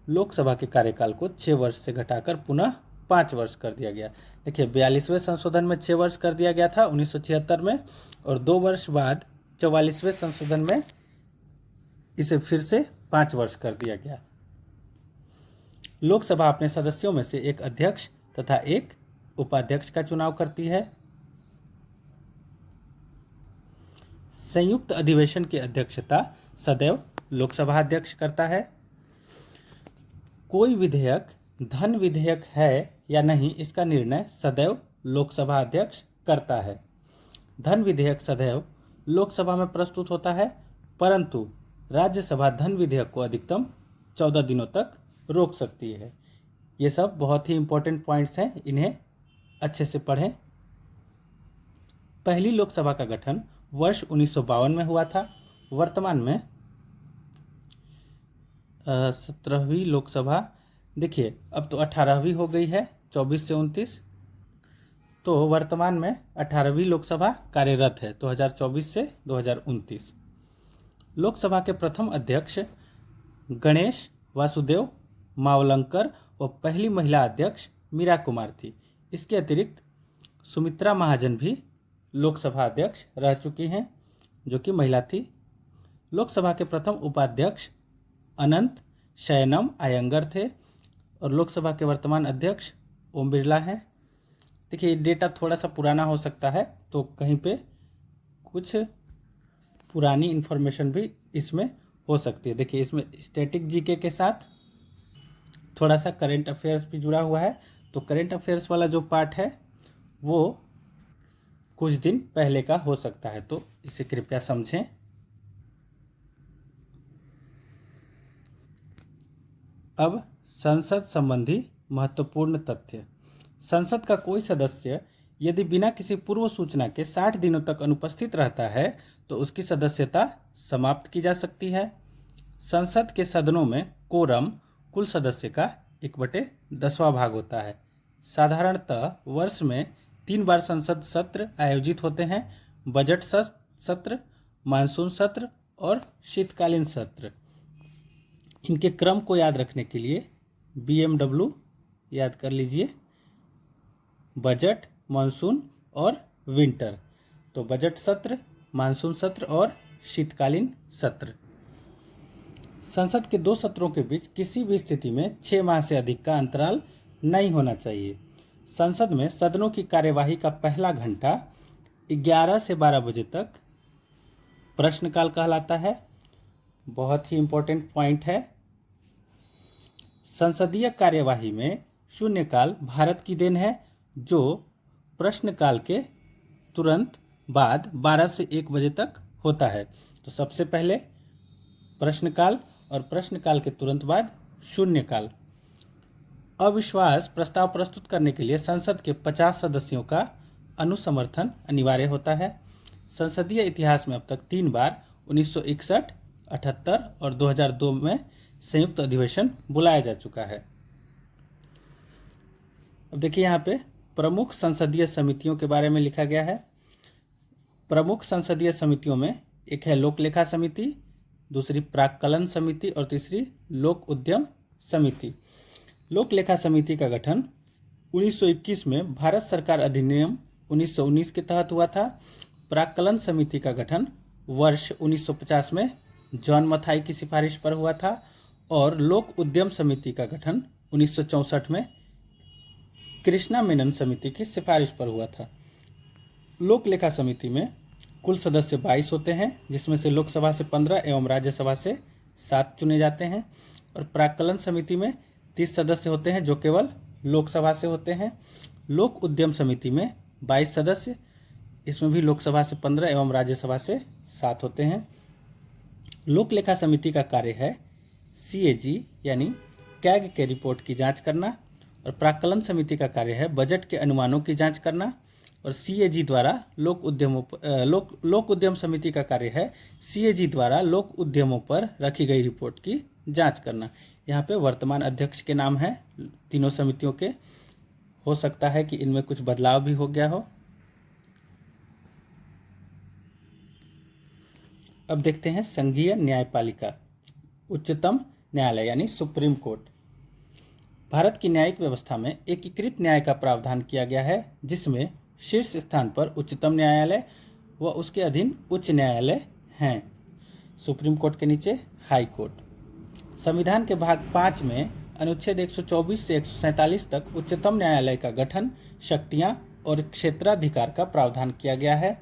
लोकसभा के कार्यकाल को 6 वर्ष से घटाकर पुनः 5 वर्ष कर दिया गया। देखिए 42वें संशोधन में 6 वर्ष कर दिया गया था 1976 में, और 2 वर्ष बाद 44वें संशोधन में इसे फिर से 5 वर्ष कर दिया गया। लोकसभा अपने सदस्यों में से एक अध्यक्ष तथा एक उपाध्यक्ष का चुनाव करती है। संयुक्त अधिवेशन की अध्यक्षता सदैव लोकसभा अध्यक्ष करता है। कोई विधेयक धन विधेयक है या नहीं, इसका निर्णय सदैव लोकसभा अध्यक्ष करता है। धन विधेयक सदैव लोकसभा में प्रस्तुत होता है, परंतु राज्यसभा धन विधेयक को अधिकतम 14 दिनों तक रोक सकती है। ये सब बहुत ही इंपॉर्टेंट पॉइंट्स हैं, इन्हें अच्छे से पढ़ें। पहली लोकसभा का गठन वर्ष 1952 में हुआ था। वर्तमान में 17वीं लोकसभा, देखिए अब तो 18वीं हो गई है, 24 से 29, तो वर्तमान में 18वीं लोकसभा कार्यरत है 2024 से 2029। लोकसभा के प्रथम अध्यक्ष गणेश वासुदेव मावलंकर व पहली महिला अध्यक्ष मीरा कुमार थी। इसके अतिरिक्त सुमित्रा महाजन भी लोकसभा अध्यक्ष रह चुकी हैं, जो कि महिला थी। लोकसभा के प्रथम उपाध्यक्ष अनंत शयनम अयंगर थे, और लोकसभा के वर्तमान अध्यक्ष ओम बिरला हैं। देखिए डेटा थोड़ा सा पुराना हो सकता है, तो कहीं पे कुछ पुरानी इन्फॉर्मेशन भी इसमें हो सकती है। देखिए इसमें स्टैटिक जीके के साथ थोड़ा सा करंट अफेयर्स भी जुड़ा हुआ है, तो करंट अफेयर्स वाला जो पार्ट है वो कुछ दिन पहले का हो सकता है, तो इसे कृपया समझें। अब संसद संबंधी महत्वपूर्ण तथ्य। संसद का कोई सदस्य यदि बिना किसी पूर्व सूचना के 60 दिनों तक अनुपस्थित रहता है तो उसकी सदस्यता समाप्त की जा सकती है। संसद के सदनों में कोरम कुल सदस्य का 1/10वां भाग होता है। साधारणतः वर्ष में 3 बार संसद सत्र आयोजित होते हैं: बजट सत्र, मानसून सत्र और शीतकालीन सत्र। इनके क्रम को याद रखने के लिए BMW याद कर लीजिए: बजट, मानसून और विंटर। तो बजट सत्र, मानसून सत्र और शीतकालीन सत्र। संसद के 2 सत्रों के बीच किसी भी स्थिति में 6 माह से अधिक का अंतराल नहीं होना चाहिए। संसद में सदनों की कार्यवाही का पहला घंटा 11 से 12 बजे तक प्रश्नकाल कहलाता है। बहुत ही इंपॉर्टेंट पॉइंट है। संसदीय कार्यवाही में शून्यकाल भारत की देन है, जो प्रश्नकाल के तुरंत बाद 12 से 1 बजे तक होता है। तो सबसे पहले प्रश्नकाल और प्रश्नकाल के तुरंत बाद शून्यकाल। अविश्वास प्रस्ताव प्रस्तुत करने के लिए संसद के 50 सदस्यों का अनुसमर्थन अनिवार्य होता है। संसदीय इतिहास में अब तक 3 बार 1961, 78 और 2002 में संयुक्त अधिवेशन बुलाया जा चुका है। अब देखिए यहाँ पे प्रमुख संसदीय समितियों के बारे में लिखा गया है। प्रमुख संसदीय समितियों में एक है लोक लेखा समिति, दूसरी प्राक्कलन समिति और तीसरी लोक उद्यम समिति। लोक लेखा समिति का गठन 1921 में भारत सरकार अधिनियम 1919 के तहत हुआ था। प्राक्कलन समिति का गठन वर्ष 1950 में जॉन मथाई की सिफारिश पर हुआ था, और लोक उद्यम समिति का गठन 1964 में कृष्णा मेनन समिति की सिफारिश पर हुआ था। लोक लेखा समिति में कुल सदस्य 22 होते हैं, जिसमें से लोकसभा से 15 एवं राज्यसभा से 7 चुने जाते हैं। और प्राक्कलन समिति में 30 सदस्य होते हैं, जो केवल लोकसभा से होते हैं। लोक उद्यम समिति में 22 सदस्य, इसमें भी लोकसभा से 15 एवं राज्यसभा से 7 होते हैं। लोक लेखा समिति का कार्य है CAG यानी कैग के रिपोर्ट की जांच करना, और प्राक्कलन समिति का कार्य है बजट के अनुमानों की जांच करना, और सीएजी द्वारा लोक उद्यम समिति का कार्य है सीएजी द्वारा लोक उद्यमों पर रखी गई रिपोर्ट की जांच करना। यहाँ पे वर्तमान अध्यक्ष के नाम है तीनों समितियों के, हो सकता है कि इनमें कुछ बदलाव भी हो गया हो। अब देखते हैं संघीय न्यायपालिका, उच्चतम न्यायालय यानी सुप्रीम कोर्ट। भारत की न्यायिक व्यवस्था में एकीकृत न्याय का प्रावधान किया गया है, जिसमें शीर्ष स्थान पर उच्चतम न्यायालय व उसके अधीन उच्च न्यायालय हैं। सुप्रीम कोर्ट के नीचे हाई कोर्ट। संविधान के भाग 5 में अनुच्छेद 124 से 147 तक उच्चतम न्यायालय का गठन, शक्तियां और क्षेत्राधिकार का प्रावधान किया गया है।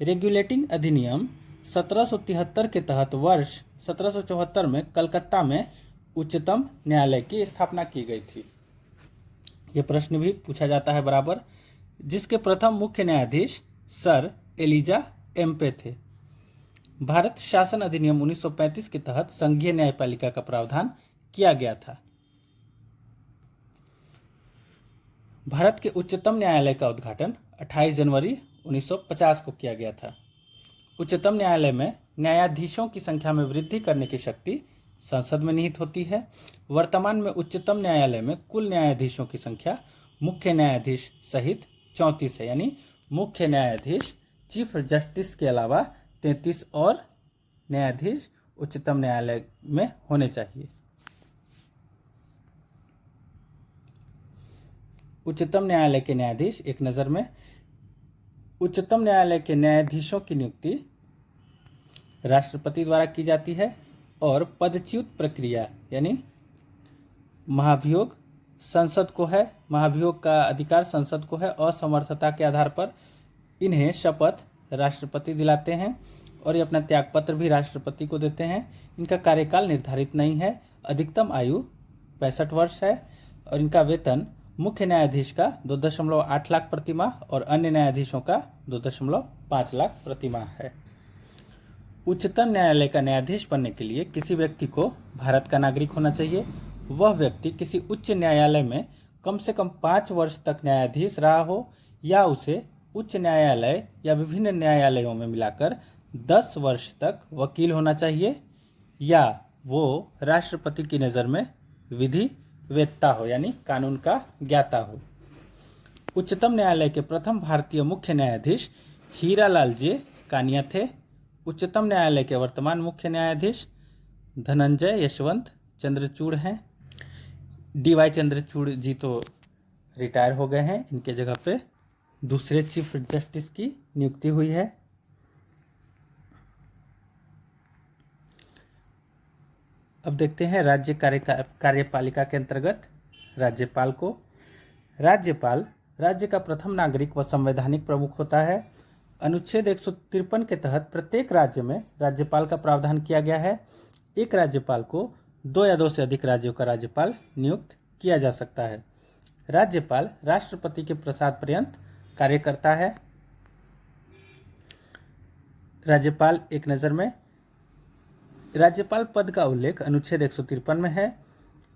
रेगुलेटिंग अधिनियम 1773 के तहत वर्ष 1774 में कलकत्ता में उच्चतम न्यायालय की स्थापना की गई थी। यह प्रश्न भी पूछा जाता है बराबर, जिसके प्रथम मुख्य न्यायाधीश सर एलिजा एम्पे थे। भारत शासन अधिनियम 1935 के तहत संघीय न्यायपालिका का प्रावधान किया गया था। भारत के उच्चतम न्यायालय का उद्घाटन 28 जनवरी 1950 को किया गया था। उच्चतम न्यायालय में न्यायाधीशों की संख्या में वृद्धि करने की शक्ति संसद में निहित होती है। वर्तमान में उच्चतम न्यायालय में कुल न्यायाधीशों की संख्या मुख्य न्यायाधीश सहित 34 है, यानी मुख्य न्यायाधीश चीफ जस्टिस के अलावा 33 और न्यायाधीश उच्चतम न्यायालय में होने चाहिए। उच्चतम न्यायालय के न्यायाधीश एक नज़र में, उच्चतम न्यायालय के न्यायाधीशों की नियुक्ति राष्ट्रपति द्वारा की जाती है, और पदच्युत प्रक्रिया यानी महाभियोग संसद को है, महाभियोग का अधिकार संसद को है। असमर्थता के आधार पर इन्हें शपथ राष्ट्रपति दिलाते हैं और ये अपना त्यागपत्र भी राष्ट्रपति को देते हैं। इनका कार्यकाल निर्धारित नहीं है, अधिकतम आयु 65 वर्ष है, और इनका वेतन मुख्य न्यायाधीश का 2.8 लाख प्रति माह और अन्य न्यायाधीशों का 2.5 लाख प्रति माह है। उच्चतम न्यायालय का न्यायाधीश बनने के लिए किसी व्यक्ति को भारत का नागरिक होना चाहिए। वह व्यक्ति किसी उच्च न्यायालय में कम से कम 5 वर्ष तक न्यायाधीश रहा हो, या उसे उच्च न्यायालय या विभिन्न न्यायालयों में मिलाकर 10 वर्ष तक वकील होना चाहिए, या वो राष्ट्रपति की नज़र में विधि वेत्ता हो यानी कानून का ज्ञाता हो। उच्चतम न्यायालय के प्रथम भारतीय मुख्य न्यायाधीश हीरालाल जे कानिया थे। उच्चतम न्यायालय के वर्तमान मुख्य न्यायाधीश धनंजय यशवंत चंद्रचूड़ हैं। DY चंद्रचूड़ जी तो रिटायर हो गए हैं, इनके जगह पे दूसरे चीफ जस्टिस की नियुक्ति हुई है। अब देखते हैं राज्य कार्यपालिका के अंतर्गत राज्यपाल को। राज्यपाल राज्य का प्रथम नागरिक व संवैधानिक प्रमुख होता है। अनुच्छेद 153 के तहत प्रत्येक राज्य में राज्यपाल का प्रावधान किया गया है। एक राज्यपाल को 2 या 2 से अधिक राज्यों का राज्यपाल नियुक्त किया जा सकता है। राज्यपाल राष्ट्रपति के प्रसाद पर्यंत कार्य करता है। राज्यपाल एक नज़र में, राज्यपाल पद का उल्लेख अनुच्छेद 153 में है।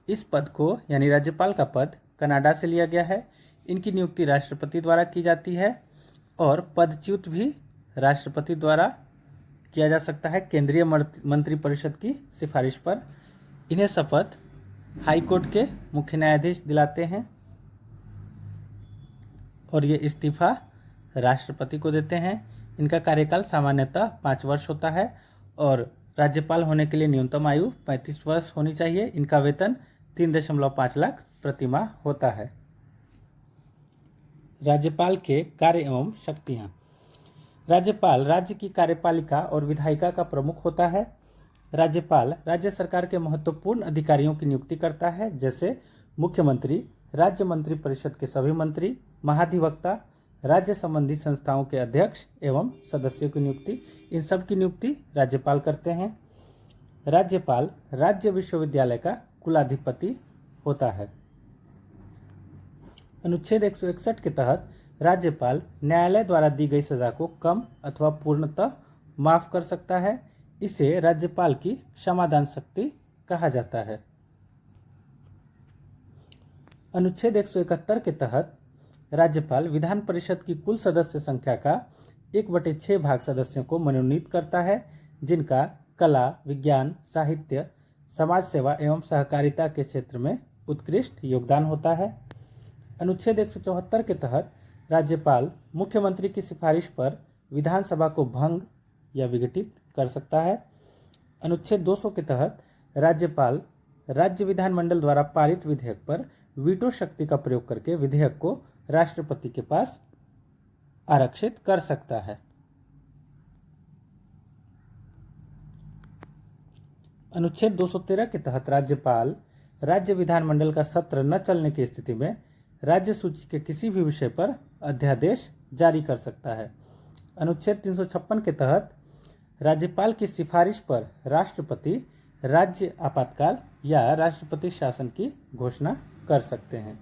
इस पद को यानी राज्यपाल का पद कनाडा से लिया गया है। इनकी नियुक्ति राष्ट्रपति द्वारा की जाती है, और पदच्युत भी राष्ट्रपति द्वारा किया जा सकता है केंद्रीय मंत्रिपरिषद की सिफारिश पर। इन्हें शपथ हाई कोर्ट के मुख्य न्यायाधीश दिलाते हैं, और ये इस्तीफा राष्ट्रपति को देते हैं। इनका कार्यकाल सामान्यतः 5 वर्ष होता है, और राज्यपाल होने के लिए न्यूनतम आयु 35 वर्ष होनी चाहिए। इनका वेतन 3.5 लाख प्रति माह होता है। राज्यपाल के कार्य एवं शक्तियाँ। राज्यपाल राज्य की कार्यपालिका और विधायिका का प्रमुख होता है। राज्यपाल राज्य सरकार के महत्वपूर्ण अधिकारियों की नियुक्ति करता है, जैसे मुख्यमंत्री, राज्य मंत्रिपरिषद के सभी मंत्री, महाधिवक्ता, राज्य संबंधी संस्थाओं के अध्यक्ष एवं सदस्यों की नियुक्ति। इन सब की नियुक्ति राज्यपाल करते हैं। राज्यपाल राज्य विश्वविद्यालय का कुलाधिपति होता है। अनुच्छेद 161 के तहत राज्यपाल न्यायालय द्वारा दी गई सजा को कम अथवा पूर्णतः माफ कर सकता है। इसे राज्यपाल की क्षमादान शक्ति कहा जाता है। अनुच्छेद 171 के तहत राज्यपाल विधान परिषद की कुल सदस्य संख्या का 1/6 भाग सदस्यों को मनोनीत करता है, जिनका कला, विज्ञान, साहित्य, समाज सेवा एवं सहकारिता के क्षेत्र में उत्कृष्ट योगदान होता है। अनुच्छेद 174 के तहत राज्यपाल मुख्यमंत्री की सिफारिश पर विधानसभा को भंग या विघटित कर सकता है। अनुच्छेद 200 के तहत राज्यपाल राज्य विधानमंडल द्वारा पारित विधेयक पर वीटो शक्ति का प्रयोग करके विधेयक को राष्ट्रपति के पास आरक्षित कर सकता है। अनुच्छेद 213 के तहत राज्यपाल राज्य विधानमंडल का सत्र न चलने की स्थिति में राज्य सूची के किसी भी विषय पर अध्यादेश जारी कर सकता है। अनुच्छेद 356 के तहत राज्यपाल की सिफारिश पर राष्ट्रपति राज्य आपातकाल या राष्ट्रपति शासन की घोषणा कर सकते हैं।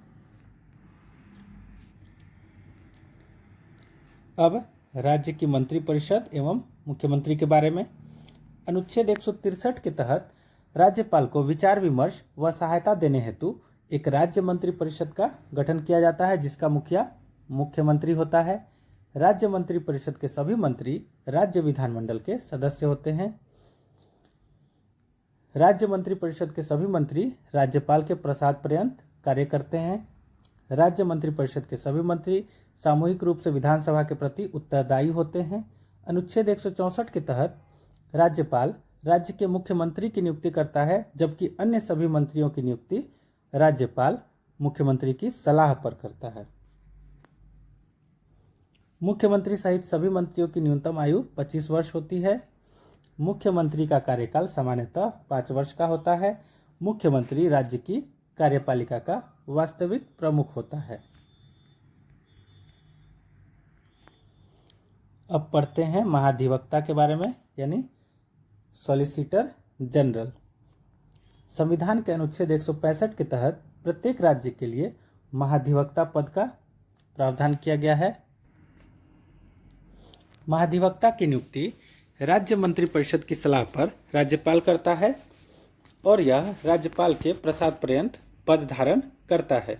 अब राज्य की मंत्रिपरिषद एवं मुख्यमंत्री के बारे में। अनुच्छेद 163 के तहत राज्यपाल को विचार विमर्श व सहायता देने हेतु एक राज्य मंत्रिपरिषद का गठन किया जाता है, जिसका मुखिया मुख्यमंत्री होता है। राज्य मंत्रिपरिषद के सभी मंत्री राज्य विधानमंडल के सदस्य होते हैं। राज्य मंत्रिपरिषद के सभी मंत्री राज्यपाल के प्रसाद पर्यंत कार्य करते हैं। राज्य मंत्रिपरिषद के सभी मंत्री सामूहिक रूप से विधानसभा के प्रति उत्तरदायी होते हैं। अनुच्छेद 164 के तहत राज्यपाल राज्य के मुख्यमंत्री की नियुक्ति करता है, जबकि अन्य सभी मंत्रियों की नियुक्ति राज्यपाल मुख्यमंत्री की सलाह पर करता है। मुख्यमंत्री सहित सभी मंत्रियों की न्यूनतम आयु 25 वर्ष होती है। मुख्यमंत्री का कार्यकाल सामान्यतः 5 वर्ष का होता है। मुख्यमंत्री राज्य की कार्यपालिका का वास्तविक प्रमुख होता है। अब पढ़ते हैं महाधिवक्ता के बारे में, यानी सॉलिसिटर जनरल। संविधान के अनुच्छेद 165 के तहत प्रत्येक राज्य के लिए महाधिवक्ता पद का प्रावधान किया गया है। महाधिवक्ता की नियुक्ति राज्य मंत्रिपरिषद की सलाह पर राज्यपाल करता है और यह राज्यपाल के प्रसाद पर्यंत पद धारण करता है।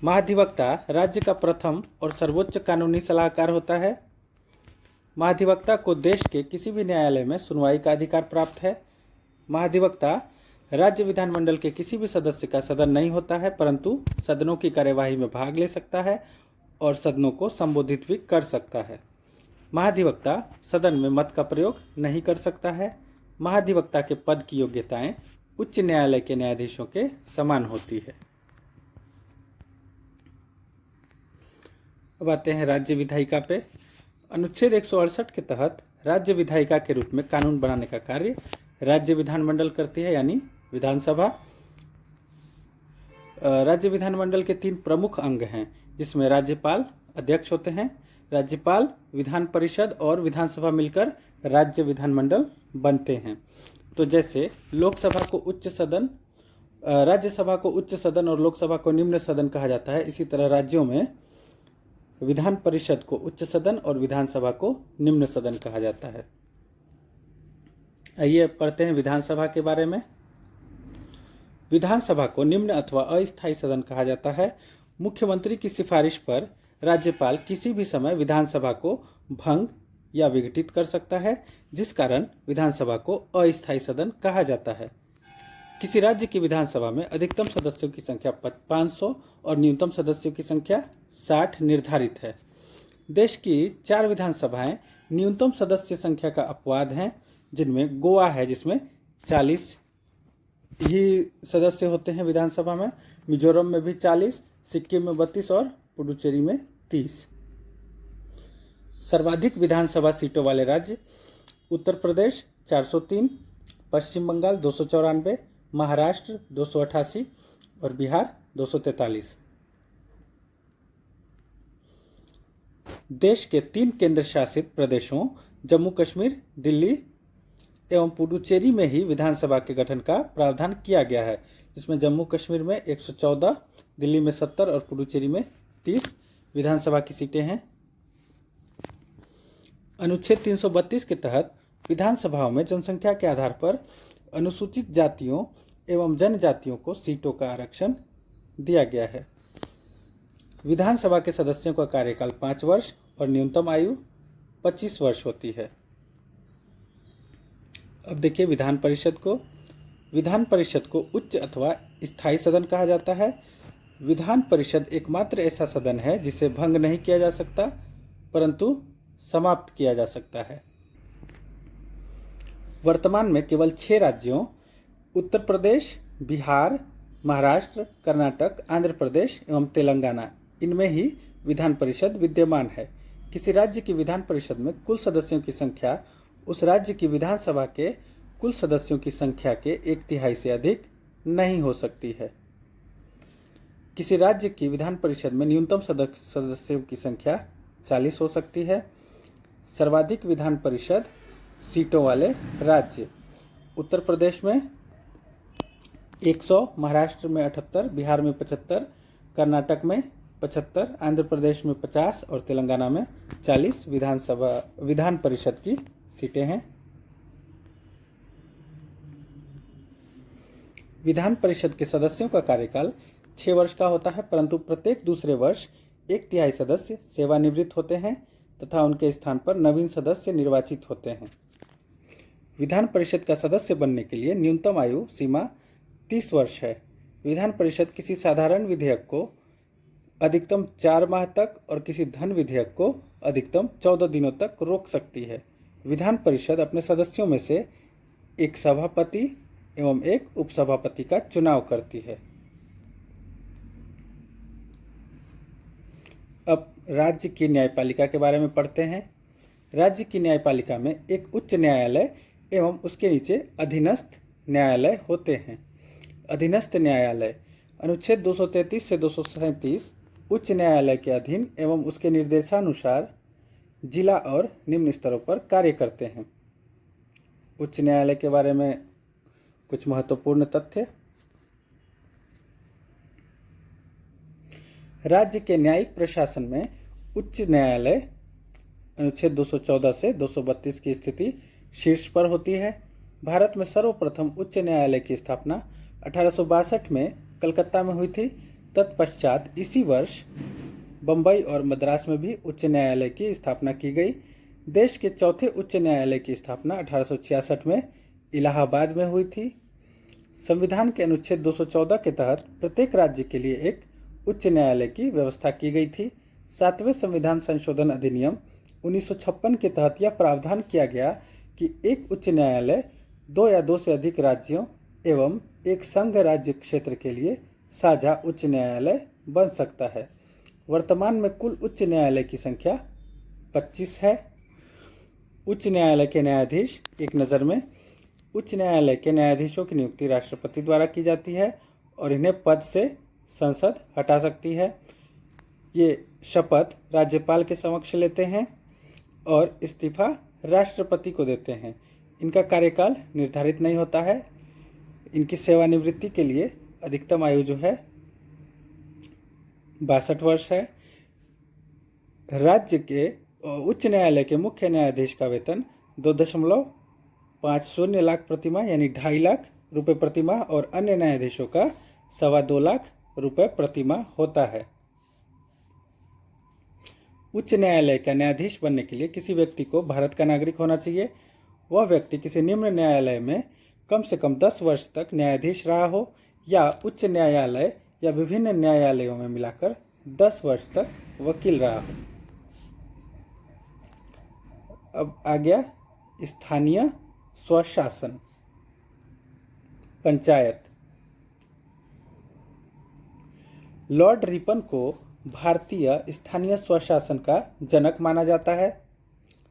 महाधिवक्ता राज्य का प्रथम और सर्वोच्च कानूनी सलाहकार होता है। महाधिवक्ता को देश के किसी भी न्यायालय में सुनवाई का अधिकार प्राप्त है। महाधिवक्ता राज्य विधानमंडल के किसी भी सदस्य का सदन नहीं होता है, परंतु सदनों की कार्यवाही में भाग ले सकता है और सदनों को संबोधित भी कर सकता है। महाधिवक्ता सदन में मत का प्रयोग नहीं कर सकता है। महाधिवक्ता के पद की योग्यताएं उच्च न्यायालय के न्यायाधीशों के समान होती है। अब आते हैं राज्य विधायिका पे। अनुच्छेद 168 के तहत राज्य विधायिका के रूप में कानून बनाने का कार्य राज्य विधानमंडल करती है, यानी विधानसभा। राज्य विधानमंडल के 3 प्रमुख अंग हैं, जिसमें राज्यपाल अध्यक्ष होते हैं। राज्यपाल, विधान परिषद और विधानसभा मिलकर राज्य विधानमंडल बनते हैं। तो जैसे लोकसभा को उच्च सदन, राज्यसभा को उच्च सदन और लोकसभा को निम्न सदन कहा जाता है, इसी तरह राज्यों में विधान परिषद को उच्च सदन और विधानसभा को निम्न सदन कहा जाता है। आइए पढ़ते हैं विधानसभा के बारे में। विधानसभा को निम्न अथवा अस्थायी सदन कहा जाता है। मुख्यमंत्री की सिफारिश पर राज्यपाल किसी भी समय विधानसभा को भंग या विघटित कर सकता है, जिस कारण विधानसभा को अस्थायी सदन कहा जाता है। किसी राज्य की विधानसभा में अधिकतम सदस्यों की संख्या 500 और न्यूनतम सदस्यों की संख्या 60 निर्धारित है। देश की 4 विधानसभाएं न्यूनतम सदस्य संख्या का अपवाद हैं, जिनमें गोवा है, जिसमें 40 ही सदस्य होते हैं विधानसभा में। मिजोरम में भी 40, सिक्किम में 32 और पुडुचेरी में 30। सर्वाधिक विधानसभा सीटों वाले राज्य उत्तर प्रदेश 403, पश्चिम बंगाल 294, महाराष्ट्र 288 और बिहार 243। देश के 3 केंद्र शासित प्रदेशों जम्मू कश्मीर, दिल्ली एवं पुडुचेरी में ही विधानसभा के गठन का प्रावधान किया गया है, जिसमें जम्मू कश्मीर में 114, दिल्ली में 70 और पुडुचेरी में 30 विधानसभा की सीटें हैं। अनुच्छेद 332 के तहत विधानसभाओं में जनसंख्या के आधार पर अनुसूचित जातियों एवं जनजातियों को सीटों का आरक्षण दिया गया है। विधानसभा के सदस्यों का कार्यकाल 5 वर्ष और न्यूनतम आयु 25 वर्ष होती है। अब देखिए विधान परिषद को। विधान परिषद को उच्च अथवा स्थायी सदन कहा जाता है। विधान परिषद एकमात्र ऐसा सदन है जिसे भंग नहीं किया जा सकता, परंतु समाप्त किया जा सकता है। वर्तमान में केवल 6 राज्यों उत्तर प्रदेश, बिहार, महाराष्ट्र, कर्नाटक, आंध्र प्रदेश एवं तेलंगाना, इनमें ही विधान परिषद विद्यमान है। किसी राज्य की विधान परिषद में कुल सदस्यों की संख्या उस राज्य की विधानसभा के कुल सदस्यों की संख्या के 1/3 से अधिक नहीं हो सकती है। किसी राज्य की विधान परिषद में न्यूनतम सदस्यों की संख्या 40 हो सकती है। सर्वाधिक विधान परिषद सीटों वाले राज्य उत्तर प्रदेश में 100, महाराष्ट्र में 78, बिहार में 75, कर्नाटक में 75, आंध्र प्रदेश में 50 और तेलंगाना में 40 विधान परिषद की सीटें हैं। विधान परिषद के सदस्यों का कार्यकाल 6 वर्ष का होता है, परंतु प्रत्येक दूसरे वर्ष 1/3 सदस्य सेवानिवृत्त होते हैं तथा उनके स्थान पर नवीन सदस्य निर्वाचित होते हैं। विधान परिषद का सदस्य बनने के लिए न्यूनतम आयु सीमा 30 वर्ष है। विधान परिषद किसी साधारण विधेयक को अधिकतम 4 माह तक और किसी धन विधेयक को अधिकतम 14 दिनों तक रोक सकती है। विधान परिषद अपने सदस्यों में से एक सभापति एवं एक उपसभापति का चुनाव करती है। अब राज्य की न्यायपालिका के बारे में पढ़ते हैं। राज्य की न्यायपालिका में एक उच्च न्यायालय एवं उसके नीचे अधीनस्थ न्यायालय होते हैं। अधीनस्थ न्यायालय अनुच्छेद 233 से 237 उच्च न्यायालय के अधीन एवं उसके निर्देशानुसार जिला और निम्न स्तरों पर कार्य करते हैं। उच्च न्यायालय के बारे में कुछ महत्वपूर्ण तथ्य। राज्य के न्यायिक प्रशासन में उच्च न्यायालय अनुच्छेद 214 से 232 की स्थिति शीर्ष पर होती है। भारत में सर्वप्रथम उच्च न्यायालय की स्थापना 1862 में कलकत्ता में हुई थी। तत्पश्चात इसी वर्ष बम्बई और मद्रास में भी उच्च न्यायालय की स्थापना की गई। देश के चौथे उच्च न्यायालय की स्थापना 1866 में इलाहाबाद में हुई थी। संविधान के अनुच्छेद 214 के तहत प्रत्येक राज्य के लिए एक उच्च न्यायालय की व्यवस्था की गई थी। 7वें संविधान संशोधन अधिनियम 1956 के तहत यह प्रावधान किया गया कि एक उच्च न्यायालय 2 या 2 से अधिक राज्यों एवं एक संघ राज्य क्षेत्र के लिए साझा उच्च न्यायालय बन सकता है। वर्तमान में कुल उच्च न्यायालय की संख्या 25 है। उच्च न्यायालय के न्यायाधीश एक नज़र में। उच्च न्यायालय के न्यायाधीशों की नियुक्ति राष्ट्रपति द्वारा की जाती है और इन्हें पद से संसद हटा सकती है। ये शपथ राज्यपाल के समक्ष लेते हैं और इस्तीफा राष्ट्रपति को देते हैं। इनका कार्यकाल निर्धारित नहीं होता है। इनकी सेवानिवृत्ति के लिए अधिकतम आयु जो है 62 वर्ष है। राज्य के उच्च न्यायालय के मुख्य न्यायाधीश का वेतन 2.50 लाख प्रतिमाह यानी 2.5 लाख रुपए प्रतिमाह और अन्य न्यायाधीशों का 2.25 लाख रुपए प्रतिमाह होता है। उच्च न्यायालय का न्यायाधीश बनने के लिए किसी व्यक्ति को भारत का नागरिक होना चाहिए। वह व्यक्ति किसी निम्न न्यायालय में कम से कम 10 वर्ष तक न्यायाधीश रहा हो या उच्च न्यायालय या विभिन्न न्यायालयों में मिलाकर 10 वर्ष तक वकील रहा हो। अब आ गया स्थानीय स्वशासन, पंचायत। लॉर्ड रिपन को भारतीय स्थानीय स्वशासन का जनक माना जाता है।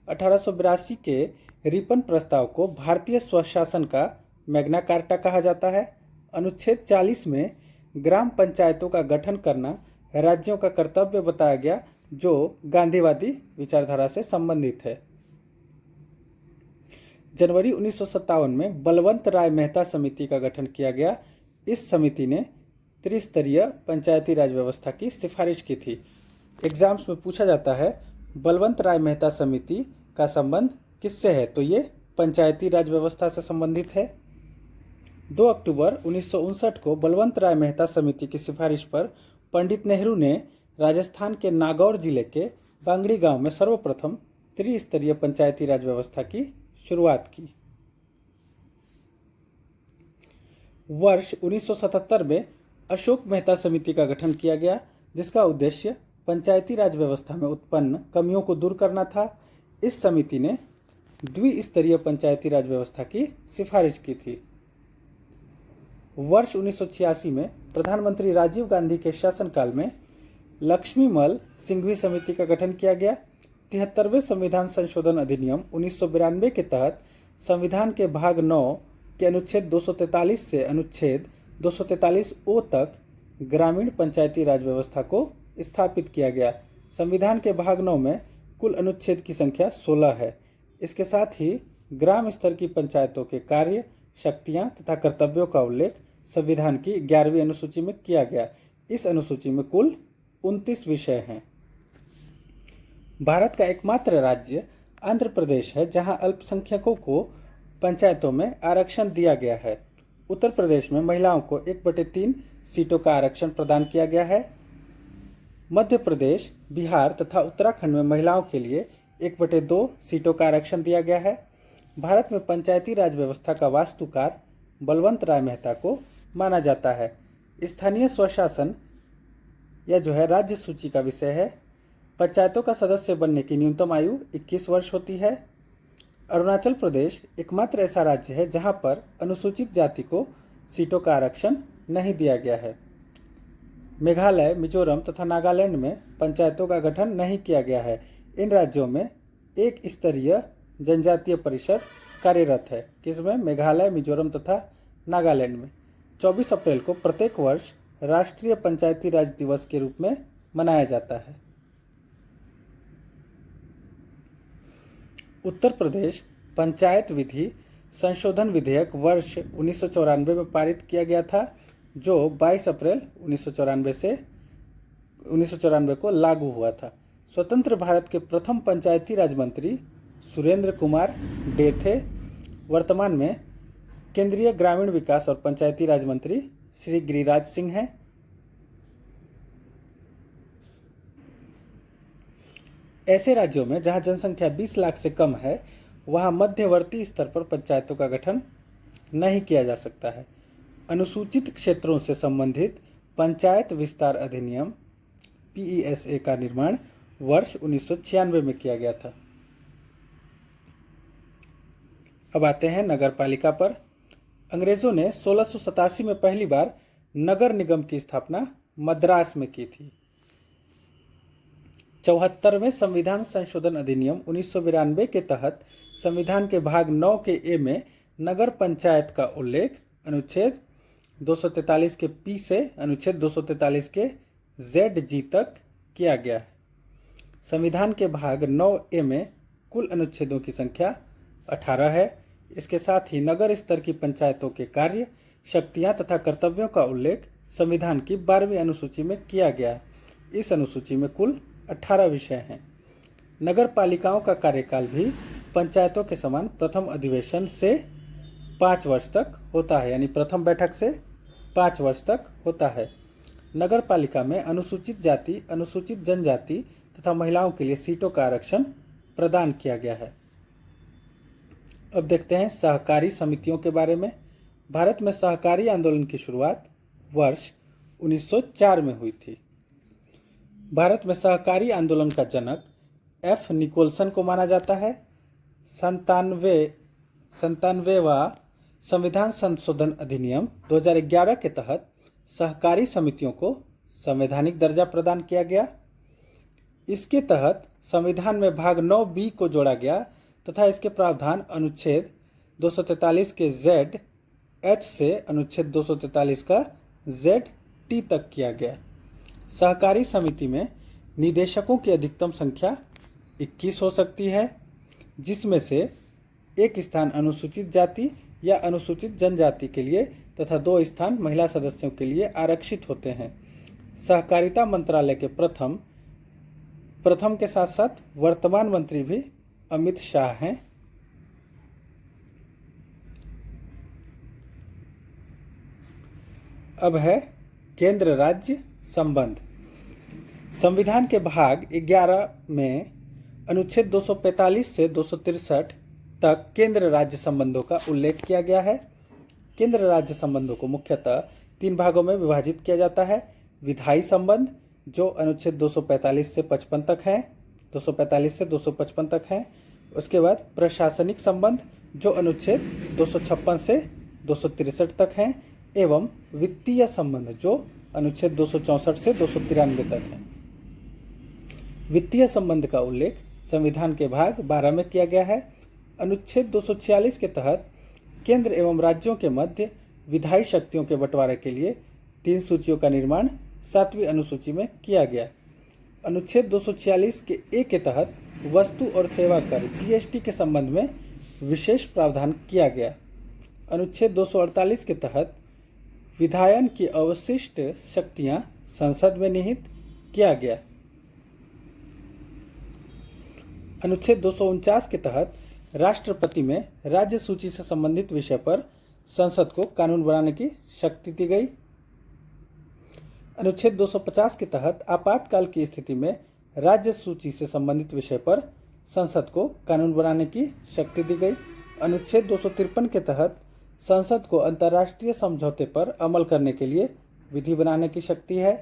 1882 के रिपन प्रस्ताव को भारतीय स्वशासन का मैग्ना कार्टा कहा जाता है। अनुच्छेद 40 में ग्राम पंचायतों का गठन करना राज्यों का कर्तव्य बताया गया, जो गांधीवादी विचारधारा से संबंधित है। जनवरी 1957 में बलवंत राय मेहता समिति का गठन किया गया। इस समिति ने त्रिस्तरीय पंचायती राज व्यवस्था की सिफारिश की थी। एग्जाम्स में पूछा जाता है बलवंत राय मेहता समिति का संबंध किससे है, तो ये पंचायती राज व्यवस्था से संबंधित है। 2 अक्टूबर 1959 को बलवंत राय मेहता समिति की सिफारिश पर पंडित नेहरू ने राजस्थान के नागौर जिले के बांगड़ी गांव में सर्वप्रथम त्रिस्तरीय पंचायती राज व्यवस्था की शुरुआत की। वर्ष 1977 में अशोक मेहता समिति का गठन किया गया, जिसका उद्देश्य पंचायती राज व्यवस्था में उत्पन्न कमियों को दूर करना था। इस समिति ने द्विस्तरीय पंचायती राज व्यवस्था की सिफारिश की थी। वर्ष 1986 में प्रधानमंत्री राजीव गांधी के शासनकाल में लक्ष्मीमल सिंघवी समिति का गठन किया गया। 73वें संविधान संशोधन अधिनियम 1992 के तहत संविधान के भाग 9 के अनुच्छेद 243 से अनुच्छेद 243 ओ तक ग्रामीण पंचायती राज व्यवस्था को स्थापित किया गया। संविधान के भाग 9 में कुल अनुच्छेद की संख्या 16 है। इसके साथ ही ग्राम स्तर की पंचायतों के कार्य, शक्तियां तथा कर्तव्यों का उल्लेख संविधान की 11वीं अनुसूची में किया गया। इस अनुसूची में कुल 29 विषय हैं। भारत का एकमात्र राज्य आंध्र प्रदेश है जहां अल्पसंख्यकों को पंचायतों में आरक्षण दिया गया है। उत्तर प्रदेश में महिलाओं को 1/3 सीटों का आरक्षण प्रदान किया गया है। मध्य प्रदेश, बिहार तथा उत्तराखंड में महिलाओं के लिए 1/2 सीटों का आरक्षण दिया गया है। भारत में पंचायती राज व्यवस्था का वास्तुकार बलवंत राय मेहता को माना जाता है। स्थानीय स्वशासन यह जो है राज्य सूची का विषय है। पंचायतों का सदस्य बनने की न्यूनतम आयु 21 वर्ष होती है। अरुणाचल प्रदेश एकमात्र ऐसा राज्य है जहां पर अनुसूचित जाति को सीटों का आरक्षण नहीं दिया गया है। मेघालय, मिजोरम तथा नागालैंड में पंचायतों का गठन नहीं किया गया है। इन राज्यों में एक स्तरीय जनजातीय परिषद कार्यरत है। किसमें? मेघालय, मिजोरम तथा नागालैंड में। 24 अप्रैल को प्रत्येक वर्ष राष्ट्रीय पंचायती राज दिवस के रूप में मनाया जाता है। उत्तर प्रदेश पंचायत विधि संशोधन विधेयक वर्ष 1994 में पारित किया गया था, जो 22 अप्रैल 1994 को लागू हुआ था। स्वतंत्र भारत के प्रथम पंचायती राज मंत्री सुरेंद्र कुमार डे थे। वर्तमान में केंद्रीय ग्रामीण विकास और पंचायती राज मंत्री श्री गिरिराज सिंह हैं। ऐसे राज्यों में जहां जनसंख्या 20 लाख से कम है, वहां मध्यवर्ती स्तर पर पंचायतों का गठन नहीं किया जा सकता है। अनुसूचित क्षेत्रों से संबंधित पंचायत विस्तार अधिनियम PESA का निर्माण वर्ष 1996 में किया गया था। अब आते हैं नगर पालिका पर। अंग्रेजों ने 1687 में पहली बार नगर निगम की स्थापना मद्रास में की थी। 74वें संविधान संशोधन अधिनियम 1992 के तहत संविधान के भाग 9 के ए में नगर पंचायत का उल्लेख अनुच्छेद 243 के पी से अनुच्छेद 243 के जेड जी तक किया गया है। संविधान के भाग 9 ए में कुल अनुच्छेदों की संख्या 18 है। इसके साथ ही नगर स्तर की पंचायतों के कार्य, शक्तियां तथा कर्तव्यों का उल्लेख संविधान की 12वीं अनुसूची में किया गया है। इस अनुसूची में कुल 18 विषय हैं। नगर पालिकाओं का कार्यकाल भी पंचायतों के समान प्रथम अधिवेशन से 5 वर्ष तक होता है, यानी प्रथम बैठक से 5 वर्ष तक होता है। नगर पालिका में अनुसूचित जाति, अनुसूचित जनजाति तथा महिलाओं के लिए सीटों का आरक्षण प्रदान किया गया है। अब देखते हैं सहकारी समितियों के बारे में। भारत में सहकारी आंदोलन की शुरुआत वर्ष 1904 में हुई थी। भारत में सहकारी आंदोलन का जनक F. निकोलसन को माना जाता है। 97वां संविधान संशोधन अधिनियम 2011 के तहत सहकारी समितियों को संवैधानिक दर्जा प्रदान किया गया। इसके तहत संविधान में भाग 9B को जोड़ा गया तथा इसके प्रावधान अनुच्छेद 243 के जेड एच से अनुच्छेद 243 का जेड टी तक किया गया। सहकारी समिति में निदेशकों की अधिकतम संख्या 21 हो सकती है, जिसमें से एक स्थान अनुसूचित जाति या अनुसूचित जनजाति के लिए तथा 2 स्थान महिला सदस्यों के लिए आरक्षित होते हैं। सहकारिता मंत्रालय के प्रथम के साथ साथ वर्तमान मंत्री भी अमित शाह हैं। अब है केंद्र राज्य संबंध। संविधान के भाग 11 में अनुच्छेद 245 से 263 तक केंद्र राज्य संबंधों का उल्लेख किया गया है। केंद्र राज्य संबंधों को मुख्यतः 3 भागों में विभाजित किया जाता है। विधायी संबंध जो अनुच्छेद 245 से 55 तक है, 245 से 255 तक है। उसके बाद प्रशासनिक संबंध जो अनुच्छेद 256 से 263 तक है, एवं वित्तीय संबंध जो अनुच्छेद 264 से 293 तक है। वित्तीय संबंध का उल्लेख संविधान के भाग 12 में किया गया है। अनुच्छेद 246 के तहत केंद्र एवं राज्यों के मध्य विधायी शक्तियों के बंटवारे के लिए 3 सूचियों का निर्माण 7वीं अनुसूची में किया गया। अनुच्छेद 246 के ए के तहत वस्तु और सेवा कर जीएसटी के संबंध में विशेष प्रावधान किया गया। अनुच्छेद 248 के तहत विधायन की अवशिष्ट शक्तियां संसद में निहित किया गया। अनुच्छेद 249 के तहत राष्ट्रपति में राज्य सूची से संबंधित विषय पर संसद को कानून बनाने की शक्ति दी गई। अनुच्छेद 250 के तहत आपातकाल की स्थिति में राज्य सूची से संबंधित विषय पर संसद को कानून बनाने की शक्ति दी गई। अनुच्छेद 253 के तहत संसद को अंतर्राष्ट्रीय समझौते पर अमल करने के लिए विधि बनाने की शक्ति है।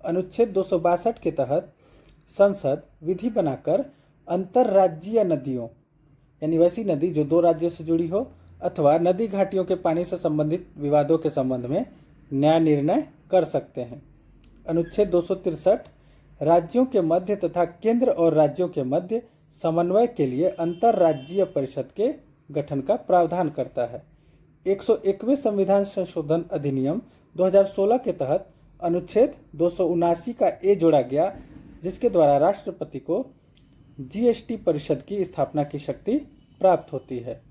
अनुच्छेद 262 के तहत संसद विधि बनाकर अंतर्राज्यीय नदियों यानी वैसी नदी जो 2 राज्यों से जुड़ी हो अथवा नदी घाटियों के पानी से संबंधित विवादों के संबंध में न्याय निर्णय कर सकते हैं। अनुच्छेद 263 राज्यों के मध्य तथा केंद्र और राज्यों के मध्य समन्वय के लिए अंतर्राज्यीय परिषद के गठन का प्रावधान करता है। 101वें संविधान संशोधन अधिनियम 2016 के तहत अनुच्छेद 279 का ए जोड़ा गया, जिसके द्वारा राष्ट्रपति को जीएसटी परिषद की स्थापना की शक्ति प्राप्त होती है।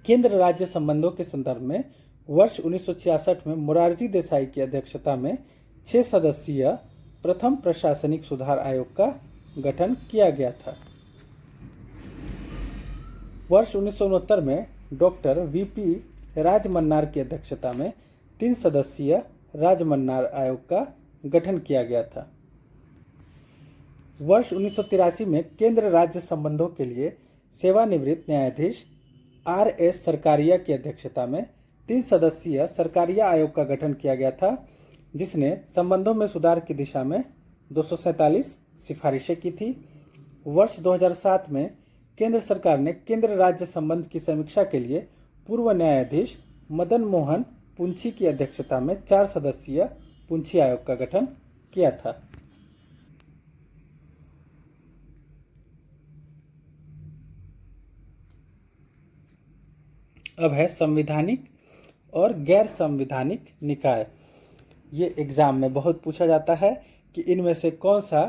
केंद्र राज्य संबंधों के संदर्भ में वर्ष 1966 में मोरारजी देसाई की अध्यक्षता में 6 सदस्यीय प्रथम प्रशासनिक सुधार आयोग का गठन किया गया था। वर्ष 1969 में डॉक्टर वीपी राजमन्नार की अध्यक्षता में 3 सदस्यीय राजमन्नार आयोग का गठन किया गया था। वर्ष 1983 में केंद्र राज्य संबंधों के लिए सेवानिवृत्त न्यायाधीश आर.एस. सरकारिया की अध्यक्षता में 3 सदस्यीय सरकारिया आयोग का गठन किया गया था, जिसने संबंधों में सुधार की दिशा में 247 सिफारिशें की थी। वर्ष 2007 में केंद्र सरकार ने केंद्र राज्य संबंध की समीक्षा के लिए पूर्व न्यायाधीश मदन मोहन पुंछी की अध्यक्षता में 4 सदस्यीय पुंछी आयोग का गठन किया था। अब है संवैधानिक और गैर संवैधानिक निकाय। ये एग्जाम में बहुत पूछा जाता है कि इनमें से कौन सा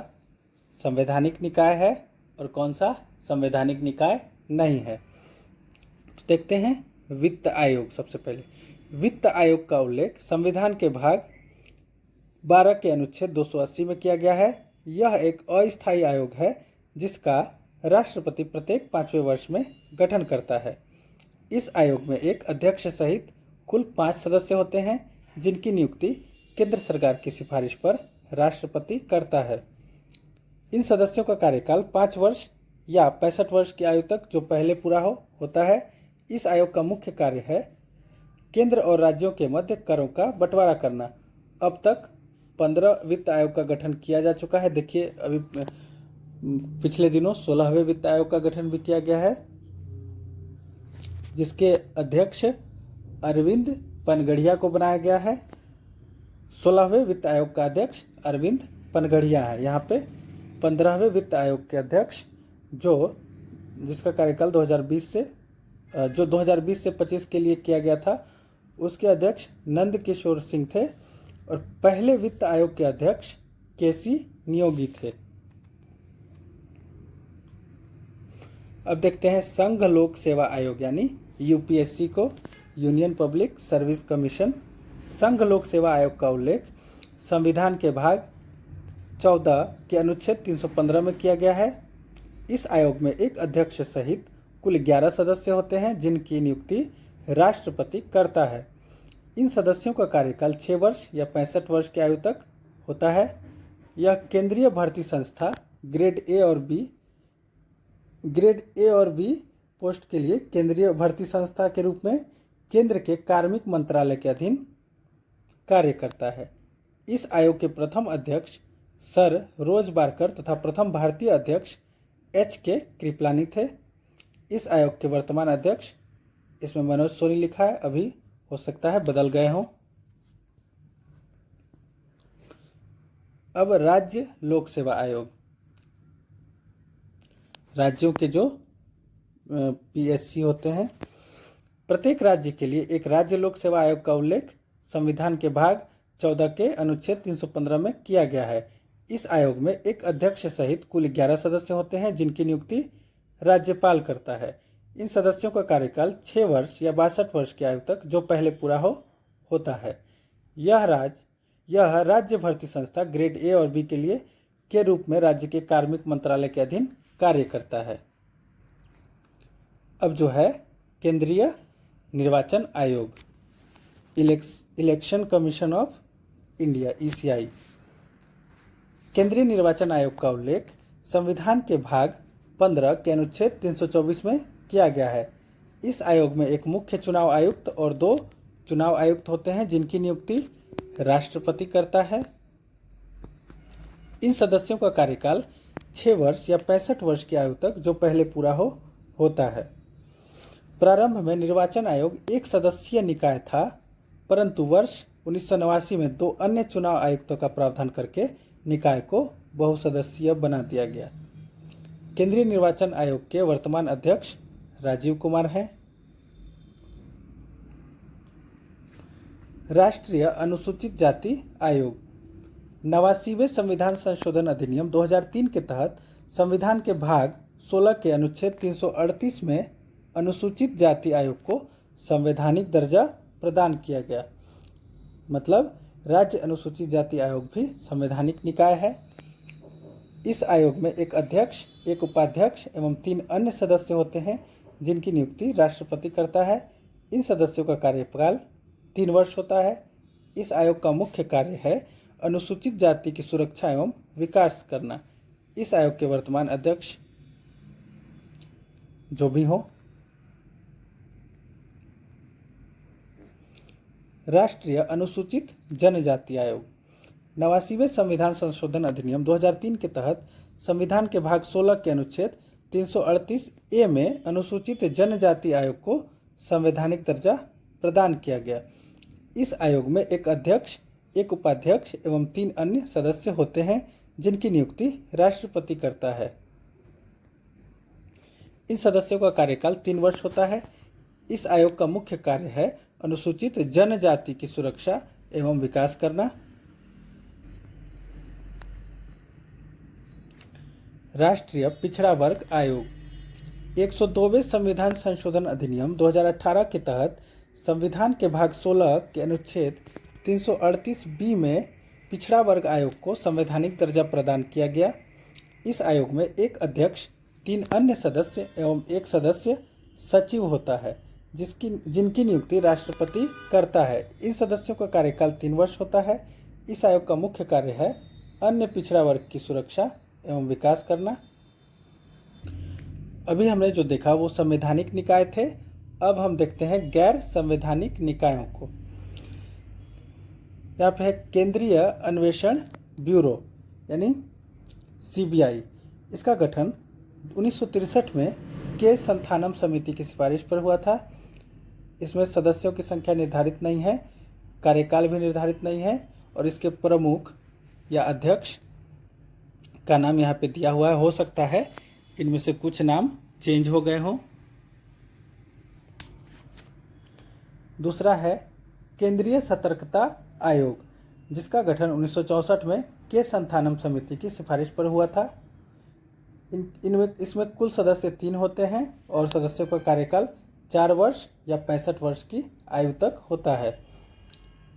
संवैधानिक निकाय है और कौन सा संवैधानिक निकाय नहीं है। तो देखते हैं वित्त आयोग। सबसे पहले वित्त आयोग का उल्लेख संविधान के भाग 12 के अनुच्छेद 280 में किया गया है। यह एक अस्थायी आयोग है जिसका राष्ट्रपति प्रत्येक 5वें वर्ष में गठन करता है। इस आयोग में एक अध्यक्ष सहित कुल 5 सदस्य होते हैं, जिनकी नियुक्ति केंद्र सरकार की सिफारिश पर राष्ट्रपति करता है। इन सदस्यों का कार्यकाल 5 वर्ष या 65 वर्ष की आयु तक जो पहले पूरा होता है। इस आयोग का मुख्य कार्य है केंद्र और राज्यों के मध्य करों का बंटवारा करना। अब तक 15 वित्त आयोग का गठन किया जा चुका है। देखिए अभी पिछले दिनों 16वें वित्त आयोग का गठन भी किया गया है, जिसके अध्यक्ष अरविंद पनगढ़िया को बनाया गया है। 16वें वित्त आयोग का अध्यक्ष अरविंद पनगढ़िया है। यहाँ पे 15वें वित्त आयोग के अध्यक्ष जिसका कार्यकाल 2020 से 25 के लिए किया गया था, उसके अध्यक्ष नंद किशोर सिंह थे और पहले वित्त आयोग के अध्यक्ष केसी नियोगी थे। अब देखते हैं संघ लोक सेवा आयोग यानी यूपीएससी को, यूनियन पब्लिक सर्विस कमीशन। संघ लोक सेवा आयोग का उल्लेख संविधान के भाग 14 के अनुच्छेद 315 में किया गया है। इस आयोग में एक अध्यक्ष सहित कुल 11 सदस्य होते हैं, जिनकी नियुक्ति राष्ट्रपति करता है। इन सदस्यों का कार्यकाल 6 वर्ष या 65 वर्ष की आयु तक होता है। यह केंद्रीय भर्ती संस्था ग्रेड ए और बी पोस्ट के लिए केंद्रीय भर्ती संस्था के रूप में केंद्र के कार्मिक मंत्रालय के अधीन कार्य करता है। इस आयोग के प्रथम अध्यक्ष सर रोज बारकर तथा प्रथम भारतीय अध्यक्ष के कृपलानी थे। इस आयोग के वर्तमान अध्यक्ष, इसमें मनोज सोनी लिखा है, अभी हो सकता है बदल गए हों। अब राज्य लोक सेवा आयोग, राज्यों के जो पीएससी होते हैं, प्रत्येक राज्य के लिए एक राज्य लोक सेवा आयोग का उल्लेख संविधान के भाग 14 के अनुच्छेद 315 में किया गया है। इस आयोग में एक अध्यक्ष सहित कुल 11 सदस्य होते हैं जिनकी नियुक्ति राज्यपाल करता है। इन सदस्यों का कार्यकाल 6 वर्ष या 62 वर्ष की आयु तक जो पहले पूरा होता है। यह राज्य भर्ती संस्था ग्रेड ए और बी के लिए के रूप में राज्य के कार्मिक मंत्रालय के अधीन कार्य करता है। अब जो है केंद्रीय निर्वाचन आयोग, election commission of India ECI। केंद्रीय निर्वाचन आयोग का उल्लेख संविधान के भाग 15 के अनुच्छेद 324 में किया गया है। इस आयोग में एक मुख्य चुनाव आयुक्त और 2 चुनाव आयुक्त होते हैं जिनकी नियुक्ति राष्ट्रपति करता है। इन सदस्यों का कार्यकाल 6 वर्ष या 65 वर्ष की आयु तक जो पहले पूरा होता है। प्रारंभ में निर्वाचन आयोग एक सदस्यीय निकाय था, परंतु वर्ष 1989 में 2 अन्य चुनाव आयुक्तों का प्रावधान करके निकाय को बहुसदस्यीय बना दिया गया। केंद्रीय निर्वाचन आयोग के वर्तमान अध्यक्ष राजीव कुमार हैं। राष्ट्रीय अनुसूचित जाति आयोग, 89वें संविधान संशोधन अधिनियम 2003 के तहत संविधान के भाग 16 के अनुच्छेद 338 में अनुसूचित जाति आयोग को संवैधानिक दर्जा प्रदान किया गया। मतलब राज्य अनुसूचित जाति आयोग भी संवैधानिक निकाय है। इस आयोग में एक अध्यक्ष, एक उपाध्यक्ष एवं 3 अन्य सदस्य होते हैं जिनकी नियुक्ति राष्ट्रपति करता है। इन सदस्यों का कार्यकाल 3 वर्ष होता है। इस आयोग का मुख्य कार्य है अनुसूचित जाति की सुरक्षा एवं विकास करना। इस आयोग के वर्तमान अध्यक्ष जो भी हो। राष्ट्रीय अनुसूचित जनजाति आयोग, 89वें संविधान संशोधन अधिनियम 2003 के तहत संविधान के भाग 16 के अनुच्छेद 338A में अनुसूचित जनजाति आयोग को संवैधानिक दर्जा प्रदान किया गया। इस आयोग में एक अध्यक्ष, एक उपाध्यक्ष एवं 3 अन्य सदस्य होते हैं जिनकी नियुक्ति राष्ट्रपति करता है। इन सदस्यों का कार्यकाल 3 वर्ष होता है। इस आयोग का मुख्य कार्य है अनुसूचित जनजाति की सुरक्षा एवं विकास करना। राष्ट्रीय पिछड़ा वर्ग आयोग, 102वें संविधान संशोधन अधिनियम 2018 के तहत संविधान के भाग 16 के अनुच्छेद 338B में पिछड़ा वर्ग आयोग को संवैधानिक दर्जा प्रदान किया गया। इस आयोग में एक अध्यक्ष, 3 अन्य सदस्य एवं एक सदस्य सचिव होता है जिनकी नियुक्ति राष्ट्रपति करता है। इन सदस्यों का कार्यकाल 3 वर्ष होता है। इस आयोग का मुख्य कार्य है अन्य पिछड़ा वर्ग की सुरक्षा एवं विकास करना। अभी हमने जो देखा वो संवैधानिक निकाय थे। अब हम देखते हैं गैर संवैधानिक निकायों को। यहाँ पे है केंद्रीय अन्वेषण ब्यूरो यानी CBI। इसका गठन 1963 में के संथानम समिति की सिफारिश पर हुआ था। इसमें सदस्यों की संख्या निर्धारित नहीं है, कार्यकाल भी निर्धारित नहीं है और इसके प्रमुख या अध्यक्ष का नाम यहाँ पे दिया हुआ है। हो सकता है इनमें से कुछ नाम चेंज हो गए हों। दूसरा है केंद्रीय सतर्कता आयोग, जिसका गठन 1964 में के संथानम समिति की सिफारिश पर हुआ था। इसमें कुल सदस्य 3 होते हैं और सदस्यों का कार्यकाल 4 वर्ष या 65 वर्ष की आयु तक होता है।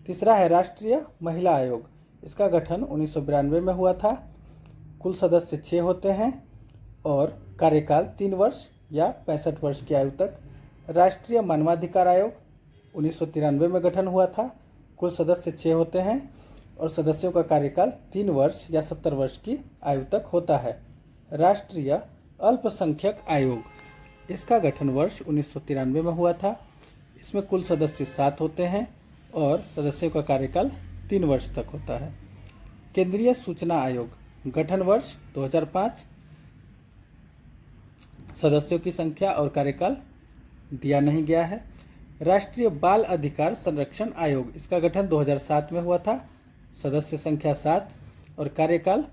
तीसरा है राष्ट्रीय महिला आयोग। इसका गठन 1992 में हुआ था। कुल सदस्य 6 होते हैं और कार्यकाल 3 वर्ष या 65 वर्ष की आयु तक। राष्ट्रीय मानवाधिकार आयोग, 1993 में गठन हुआ था। कुल सदस्य 6 होते हैं और सदस्यों का कार्यकाल 3 वर्ष या 70 वर्ष की आयु तक होता है। राष्ट्रीय अल्पसंख्यक आयोग, इसका गठन वर्ष 1993 में हुआ था। इसमें कुल सदस्य 7 होते हैं और सदस्यों का कार्यकाल 3 वर्ष तक होता है। केंद्रीय सूचना आयोग, गठन वर्ष 2005। सदस्यों की संख्या और कार्यकाल दिया नहीं गया है। राष्ट्रीय बाल अधिकार संरक्षण आयोग, इसका गठन 2007 में हुआ था। सदस्य संख्या 7 और कार्यकाल,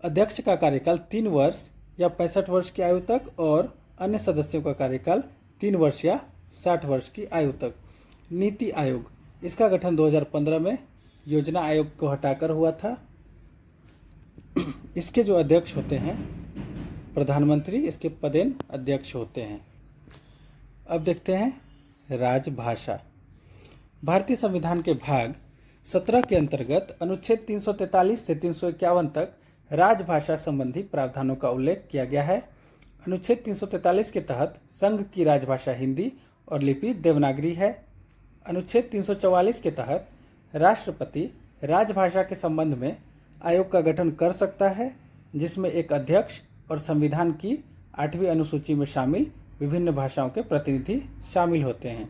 अध्यक्ष का कार्यकाल 3 वर्ष या 65 वर्ष की आयु तक और अन्य सदस्यों का कार्यकाल 3 वर्ष या 60 वर्ष की आयु तक। नीति आयोग, इसका गठन 2015 में योजना आयोग को हटाकर हुआ था। इसके जो अध्यक्ष होते हैं प्रधानमंत्री, इसके पदेन अध्यक्ष होते हैं। अब देखते हैं राजभाषा। भारतीय संविधान के भाग 17 के अंतर्गत अनुच्छेद 343 से 351 तक राजभाषा संबंधी प्रावधानों का उल्लेख किया गया है। अनुच्छेद 343 के तहत संघ की राजभाषा हिंदी और लिपि देवनागरी है। अनुच्छेद 344 के तहत राष्ट्रपति राजभाषा के संबंध में आयोग का गठन कर सकता है, जिसमें एक अध्यक्ष और संविधान की 8वीं अनुसूची में शामिल विभिन्न भाषाओं के प्रतिनिधि शामिल होते हैं।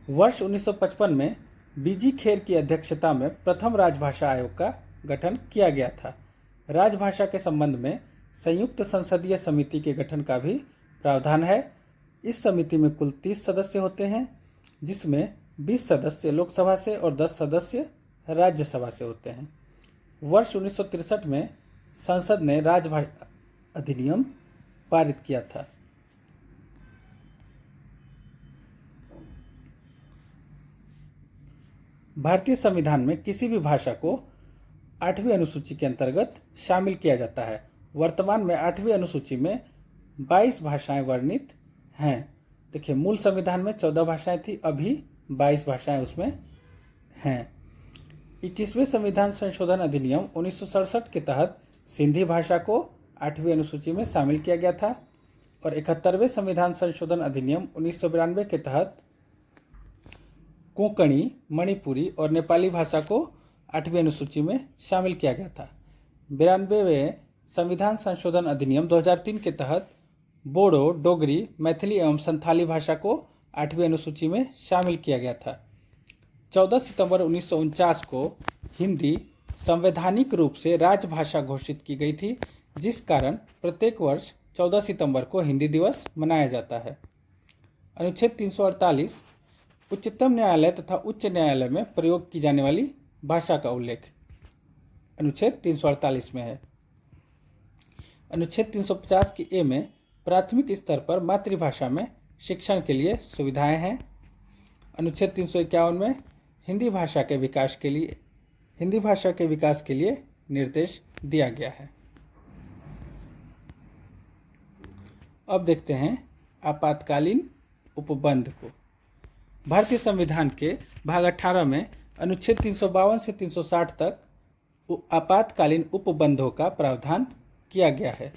वर्ष 1955 में बीजी खेर की अध्यक्षता में प्रथम राजभाषा आयोग का गठन किया गया था। राजभाषा के संबंध में संयुक्त संसदीय समिति के गठन का भी प्रावधान है। इस समिति में कुल 30 सदस्य होते हैं, जिसमें 20 सदस्य लोकसभा से और 10 सदस्य राज्यसभा से होते हैं। वर्ष 1963 में संसद ने राजभाषा अधिनियम पारित किया था। भारतीय संविधान में किसी भी भाषा को 8वीं अनुसूची के अंतर्गत शामिल किया जाता है। वर्तमान में 8वीं अनुसूची में 22 भाषाएं वर्णित हैं। देखिए, मूल संविधान में 14 भाषाएं थी, अभी 22 भाषाएं उसमें हैं। 21वें संविधान संशोधन अधिनियम 1967 के तहत सिंधी भाषा को 8वीं अनुसूची में शामिल किया गया था और 71वें संविधान संशोधन अधिनियम 1992 के तहत कोंकणी, मणिपुरी और नेपाली भाषा को 8वीं अनुसूची में शामिल किया गया था। 92वें संविधान संशोधन अधिनियम 2003 के तहत बोडो, डोगरी, मैथिली एवं संथाली भाषा को 8वीं अनुसूची में शामिल किया गया था। 14 सितंबर 1949 को हिंदी संवैधानिक रूप से राजभाषा घोषित की गई थी, जिस कारण प्रत्येक वर्ष 14 सितंबर को हिंदी दिवस मनाया जाता है। अनुच्छेद 348 उच्चतम न्यायालय तथा उच्च न्यायालय में प्रयोग की जाने वाली भाषा का उल्लेख अनुच्छेद 348 में है। अनुच्छेद 350 की ए में प्राथमिक स्तर पर मातृभाषा में शिक्षण के लिए सुविधाएं हैं। अनुच्छेद 351 में हिंदी भाषा के विकास के लिए निर्देश दिया गया है। अब देखते हैं आपातकालीन उपबंध को। भारतीय संविधान के भाग 18 में अनुच्छेद 352 से 360 तक आपातकालीन उपबंधों का प्रावधान किया गया है।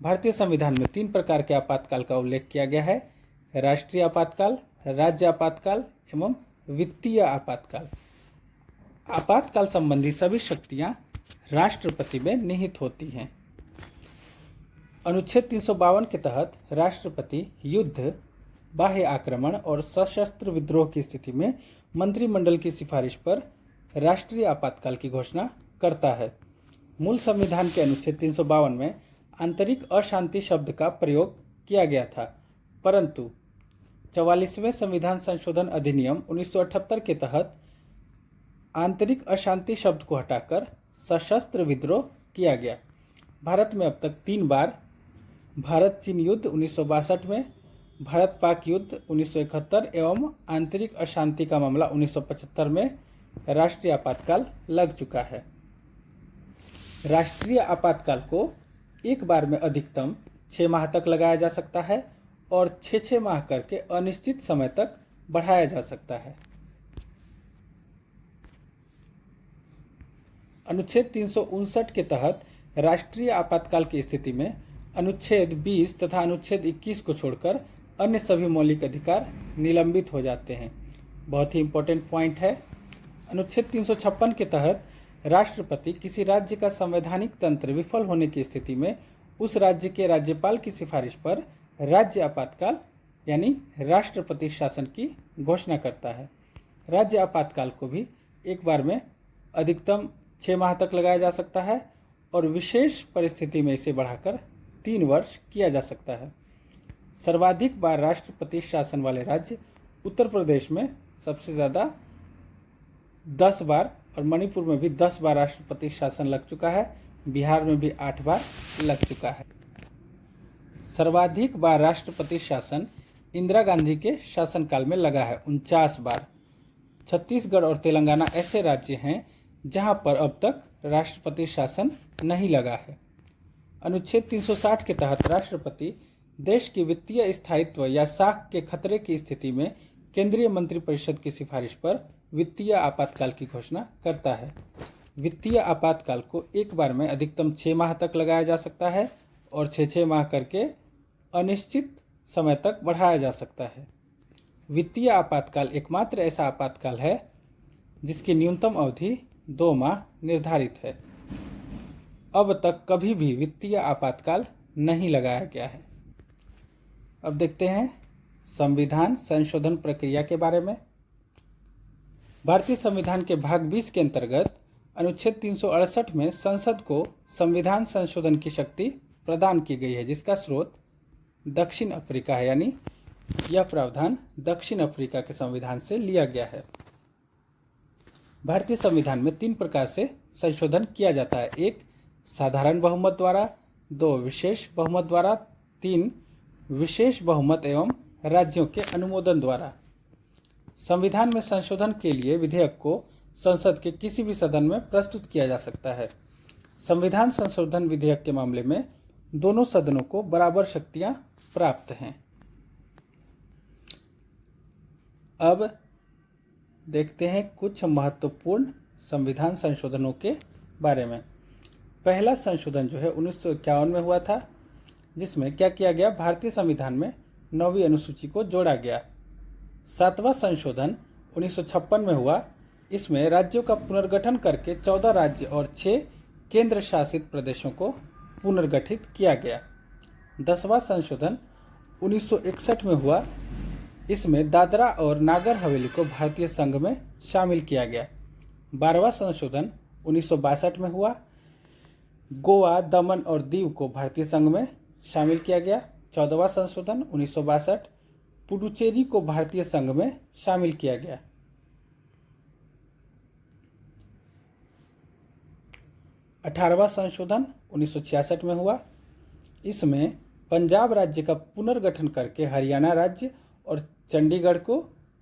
भारतीय संविधान में 3 प्रकार के आपातकाल का उल्लेख किया गया है: राष्ट्रीय आपातकाल, राज्य आपातकाल एवं वित्तीय आपातकाल। आपातकाल संबंधी सभी शक्तियां राष्ट्रपति में निहित होती हैं। अनुच्छेद 352 के तहत राष्ट्रपति युद्ध, बाह्य आक्रमण और सशस्त्र विद्रोह की स्थिति में मंत्रिमंडल की सिफारिश पर राष्ट्रीय आपातकाल की घोषणा करता है। मूल संविधान के अनुच्छेद 352 में आंतरिक अशांति शब्द का प्रयोग किया गया था, परंतु 44वें संविधान संशोधन अधिनियम 1978 के तहत आंतरिक अशांति शब्द को हटाकर सशस्त्र विद्रोह किया गया। भारत में अब तक 3 बार भारत चीन युद्ध 1962 में, भारत पाक युद्ध 1971 एवं आंतरिक अशांति का मामला 1975 में राष्ट्रीय आपातकाल लग चुका है। राष्ट्रीय आपातकाल को एक बार में अधिकतम 6 माह तक लगाया जा सकता है और 6-6 माह करके अनिश्चित समय तक बढ़ाया जा सकता है। अनुच्छेद 359 के तहत राष्ट्रीय आपातकाल की स्थिति में अनुच्छेद 20 तथा अनुच्छेद 21 को छोड़कर अन्य सभी मौलिक अधिकार निलंबित हो जाते हैं। बहुत ही इम्पोर्टेंट पॉइंट है। अनुच्छेद 356 के तहत राष्ट्रपति किसी राज्य का संवैधानिक तंत्र विफल होने की स्थिति में उस राज्य के राज्यपाल की सिफारिश पर राज्य आपातकाल यानी राष्ट्रपति शासन की घोषणा करता है। राज्य आपातकाल को भी एक बार में अधिकतम 6 माह तक लगाया जा सकता है और विशेष परिस्थिति में इसे बढ़ाकर 3 वर्ष किया जा सकता है। सर्वाधिक बार राष्ट्रपति शासन वाले राज्य उत्तर प्रदेश में सबसे ज़्यादा 10 बार और मणिपुर में भी 10 बार राष्ट्रपति शासन लग चुका है। बिहार में भी 8 बार लग चुका है। सर्वाधिक बार राष्ट्रपति शासन इंदिरा गांधी के शासनकाल में लगा है 49 बार। छत्तीसगढ़ और तेलंगाना ऐसे राज्य हैं जहां पर अब तक राष्ट्रपति शासन नहीं लगा है। अनुच्छेद 360 के तहत राष्ट्रपति देश की वित्तीय स्थायित्व या साख के खतरे की स्थिति में केंद्रीय मंत्रिपरिषद की सिफारिश पर वित्तीय आपातकाल की घोषणा करता है। वित्तीय आपातकाल को एक बार में अधिकतम 6 माह तक लगाया जा सकता है और 6-6 माह करके अनिश्चित समय तक बढ़ाया जा सकता है। वित्तीय आपातकाल एकमात्र ऐसा आपातकाल है जिसकी न्यूनतम अवधि 2 माह निर्धारित है। अब तक कभी भी वित्तीय आपातकाल नहीं लगाया गया है। अब देखते हैं संविधान संशोधन प्रक्रिया के बारे में। भारतीय संविधान के भाग 20 के अंतर्गत अनुच्छेद 368 में संसद को संविधान संशोधन की शक्ति प्रदान की गई है, जिसका स्रोत दक्षिण अफ्रीका है, यानी यह प्रावधान दक्षिण अफ्रीका के संविधान से लिया गया है। भारतीय संविधान में 3 प्रकार से संशोधन किया जाता है। 1 साधारण बहुमत द्वारा, 2 विशेष बहुमत द्वारा, 3 विशेष बहुमत एवं राज्यों के अनुमोदन द्वारा। संविधान में संशोधन के लिए विधेयक को संसद के किसी भी सदन में प्रस्तुत किया जा सकता है। संविधान संशोधन विधेयक के मामले में दोनों सदनों को बराबर शक्तियां प्राप्त हैं। अब देखते हैं कुछ महत्वपूर्ण संविधान संशोधनों के बारे में। पहला संशोधन जो है 1951 में हुआ था, जिसमें क्या किया गया, भारतीय संविधान में 9वीं अनुसूची को जोड़ा गया। 7वां संशोधन 1956 में हुआ। इसमें राज्यों का पुनर्गठन करके 14 राज्य और 6 केंद्र शासित प्रदेशों को पुनर्गठित किया गया। 10वां संशोधन 1961 में हुआ। इसमें दादरा और नागर हवेली को भारतीय संघ में शामिल किया गया। 12वां संशोधन 1962 में हुआ। गोवा, दमन और दीव को भारतीय संघ में शामिल किया गया। 14वां संशोधन 1962 पुडुचेरी को भारतीय संघ में शामिल किया गया। 18वां संशोधन 1966 में हुआ। इसमें पंजाब राज्य का पुनर्गठन करके हरियाणा राज्य और चंडीगढ़ को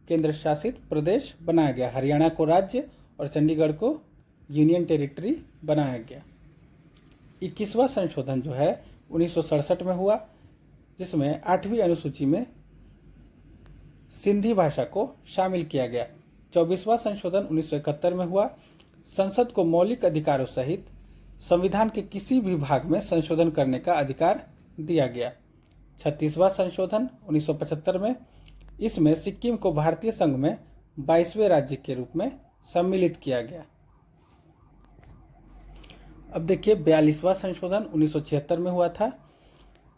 केंद्र शासित प्रदेश बनाया गया। हरियाणा को राज्य और चंडीगढ़ को यूनियन टेरिटरी बनाया गया। 21वां संशोधन जो है 1967 में हुआ, जिसमें 8वीं अनुसूची में सिंधी भाषा को शामिल किया गया। 24वां संशोधन 1971 में हुआ। संसद को मौलिक अधिकारों सहित संविधान के किसी भी भाग में संशोधन करने का अधिकार दिया गया। 36वां संशोधन 1975 में, इसमें सिक्किम को भारतीय संघ में 22वें राज्य के रूप में सम्मिलित किया गया। अब देखिए 42वां संशोधन 1976 में हुआ था।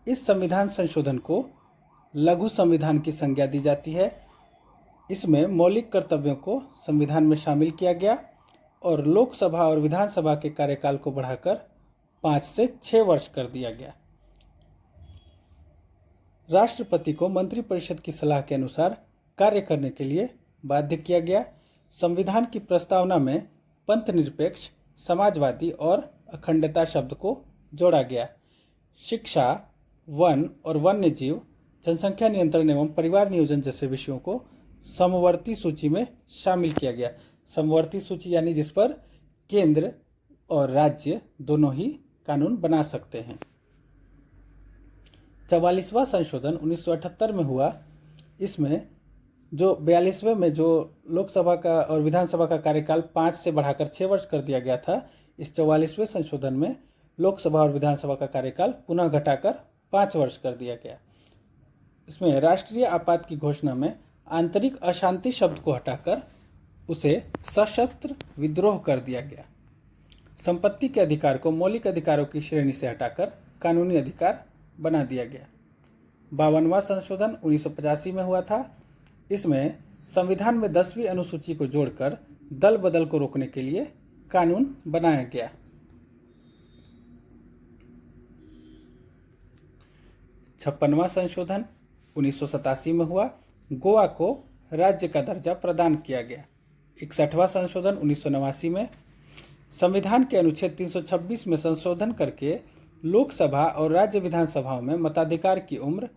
इस संविधान संशोधन को लघु संविधान की संज्ञा दी जाती है। इसमें मौलिक कर्तव्यों को संविधान में शामिल किया गया और लोकसभा और विधानसभा के कार्यकाल को बढ़ाकर 5 से 6 वर्ष कर दिया गया। राष्ट्रपति को मंत्रिपरिषद की सलाह के अनुसार कार्य करने के लिए बाध्य किया गया। संविधान की प्रस्तावना में पंथ निरपेक्ष, समाजवादी और अखंडता शब्द को जोड़ा गया। शिक्षा, वन और वन्य जीव, जनसंख्या नियंत्रण एवं परिवार नियोजन जैसे विषयों को समवर्ती सूची में शामिल किया गया। समवर्ती सूची यानी जिस पर केंद्र और राज्य दोनों ही कानून बना सकते हैं। 44वां संशोधन 1978 में हुआ। इसमें जो 42वें में जो लोकसभा का और विधानसभा का कार्यकाल 5 से बढ़ाकर 6 वर्ष कर दिया गया था, इस 44वें संशोधन में लोकसभा और विधानसभा का कार्यकाल पुनः घटाकर 5 वर्ष कर दिया गया। इसमें राष्ट्रीय आपात की घोषणा में आंतरिक अशांति शब्द को हटाकर उसे सशस्त्र विद्रोह कर दिया गया। संपत्ति के अधिकार को मौलिक अधिकारों की श्रेणी से हटाकर कानूनी अधिकार बना दिया गया। 52वां संशोधन 1985 में हुआ था। इसमें संविधान में 10वीं अनुसूची को जोड़कर दल बदल को रोकने के लिए कानून बनाया गया। 56वां संशोधन 1987 में हुआ। गोवा को राज्य का दर्जा प्रदान किया गया। 61वां संशोधन 1989 में संविधान के अनुच्छेद 326 में संशोधन करके लोकसभा और राज्य विधानसभाओं में मताधिकार की उम्र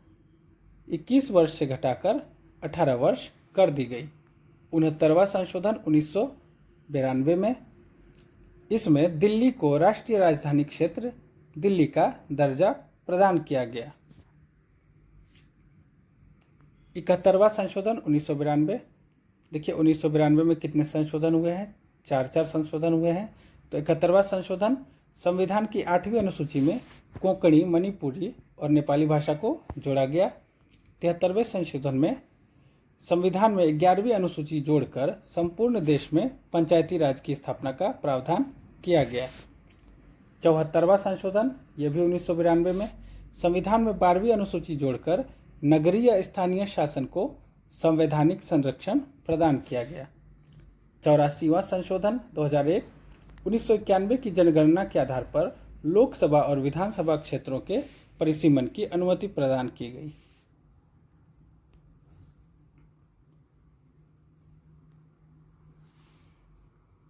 21 वर्ष से घटाकर 18 वर्ष कर दी गई। 69वां संशोधन 1992 में इसमें दिल्ली को राष्ट्रीय राजधानी क्षेत्र दिल्ली का दर्जा प्रदान किया गया। 71वां संशोधन 1992। देखिए 1992 में कितने संशोधन हुए हैं? 4 संशोधन हुए हैं। तो 71वां संशोधन संविधान की 8वीं अनुसूची में कोंकणी, मणिपुरी और नेपाली भाषा को जोड़ा गया। 73वें संशोधन में संविधान में 11वीं अनुसूची जोड़कर संपूर्ण देश में पंचायती राज की स्थापना का प्रावधान किया गया। 74वां संशोधन, यह भी 1992 में संविधान में 12वीं अनुसूची जोड़कर नगरीय स्थानीय शासन को संवैधानिक संरक्षण प्रदान किया गया। 84वां संशोधन 2001 1991 की जनगणना के आधार पर लोकसभा और विधानसभा क्षेत्रों के परिसीमन की अनुमति प्रदान की गई।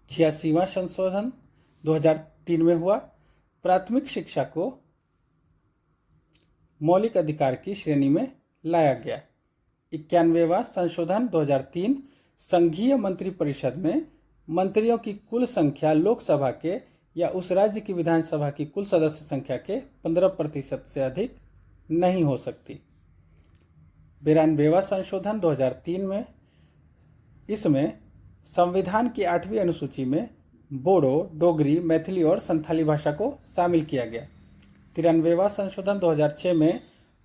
86वां संशोधन 2003 में हुआ। प्राथमिक शिक्षा को मौलिक अधिकार की श्रेणी में लाया गया। 91वां संशोधन 2003 संघीय मंत्रिपरिषद में मंत्रियों की कुल संख्या लोकसभा के या उस राज्य की विधानसभा की कुल सदस्य संख्या के 15% से अधिक नहीं हो सकती। 92वां संशोधन 2003 में इसमें संविधान की 8वीं अनुसूची में बोडो, डोगरी, मैथिली और संथाली भाषा को शामिल किया गया। 93वां संशोधन 2006 में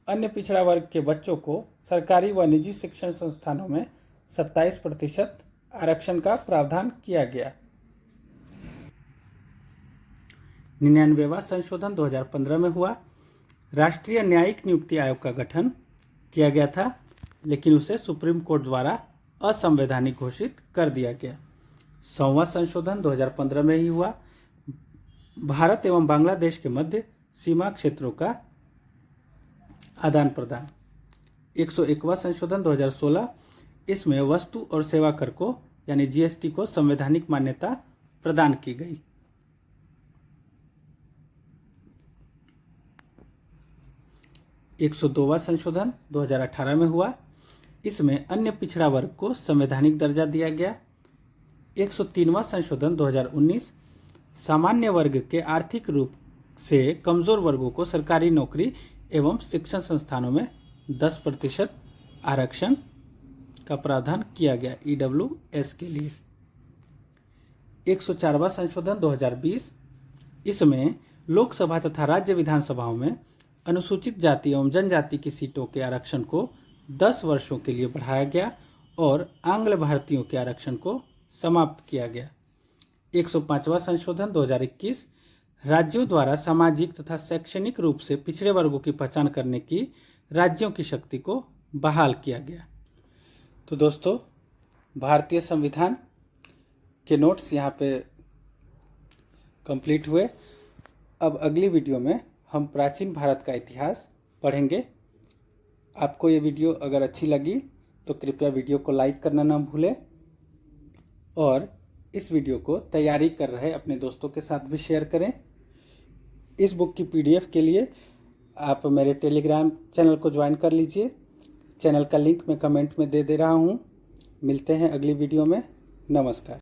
अन्य पिछड़ा वर्ग के बच्चों को सरकारी व निजी शिक्षण संस्थानों में 27% आरक्षण का प्रावधान किया गया। 99वां संशोधन 2015 में हुआ। राष्ट्रीय न्यायिक नियुक्ति आयोग का गठन किया गया था, लेकिन उसे सुप्रीम कोर्ट द्वारा असंवैधानिक घोषित कर दिया गया। 100वां संशोधन 2015 में ही हुआ। भारत एवं बांग्लादेश के मध्य सीमा क्षेत्रों का आदान प्रदान। 101वां संशोधन 2016 इसमें वस्तु और सेवा कर को यानी जीएसटी को संवैधानिक मान्यता प्रदान की गई। एक 102वां संशोधन 2018 में हुआ। इसमें अन्य पिछड़ा वर्ग को संवैधानिक दर्जा दिया गया। 103वां संशोधन 2019 सामान्य वर्ग के आर्थिक रूप से कमजोर वर्गों को सरकारी नौकरी एवं शिक्षण संस्थानों में 10% आरक्षण का प्रावधान किया गया EWS के लिए। 104वां संशोधन 2020 इसमें लोकसभा तथा राज्य विधानसभाओं में अनुसूचित जाति एवं जनजाति की सीटों के आरक्षण को 10 वर्षों के लिए बढ़ाया गया और आंग्ल भारतीयों के आरक्षण को समाप्त किया गया। 105वां संशोधन 2021 राज्यों द्वारा सामाजिक तथा शैक्षणिक रूप से पिछड़े वर्गों की पहचान करने की राज्यों की शक्ति को बहाल किया गया। तो दोस्तों, भारतीय संविधान के नोट्स यहाँ पे कंप्लीट हुए। अब अगली वीडियो में हम प्राचीन भारत का इतिहास पढ़ेंगे। आपको ये वीडियो अगर अच्छी लगी तो कृपया वीडियो को लाइक करना ना भूलें और इस वीडियो को तैयारी कर रहे अपने दोस्तों के साथ भी शेयर करें। इस बुक की PDF के लिए आप मेरे टेलीग्राम चैनल को ज्वाइन कर लीजिए। चैनल का लिंक मैं कमेंट में दे रहा हूँ। मिलते हैं अगली वीडियो में। नमस्कार।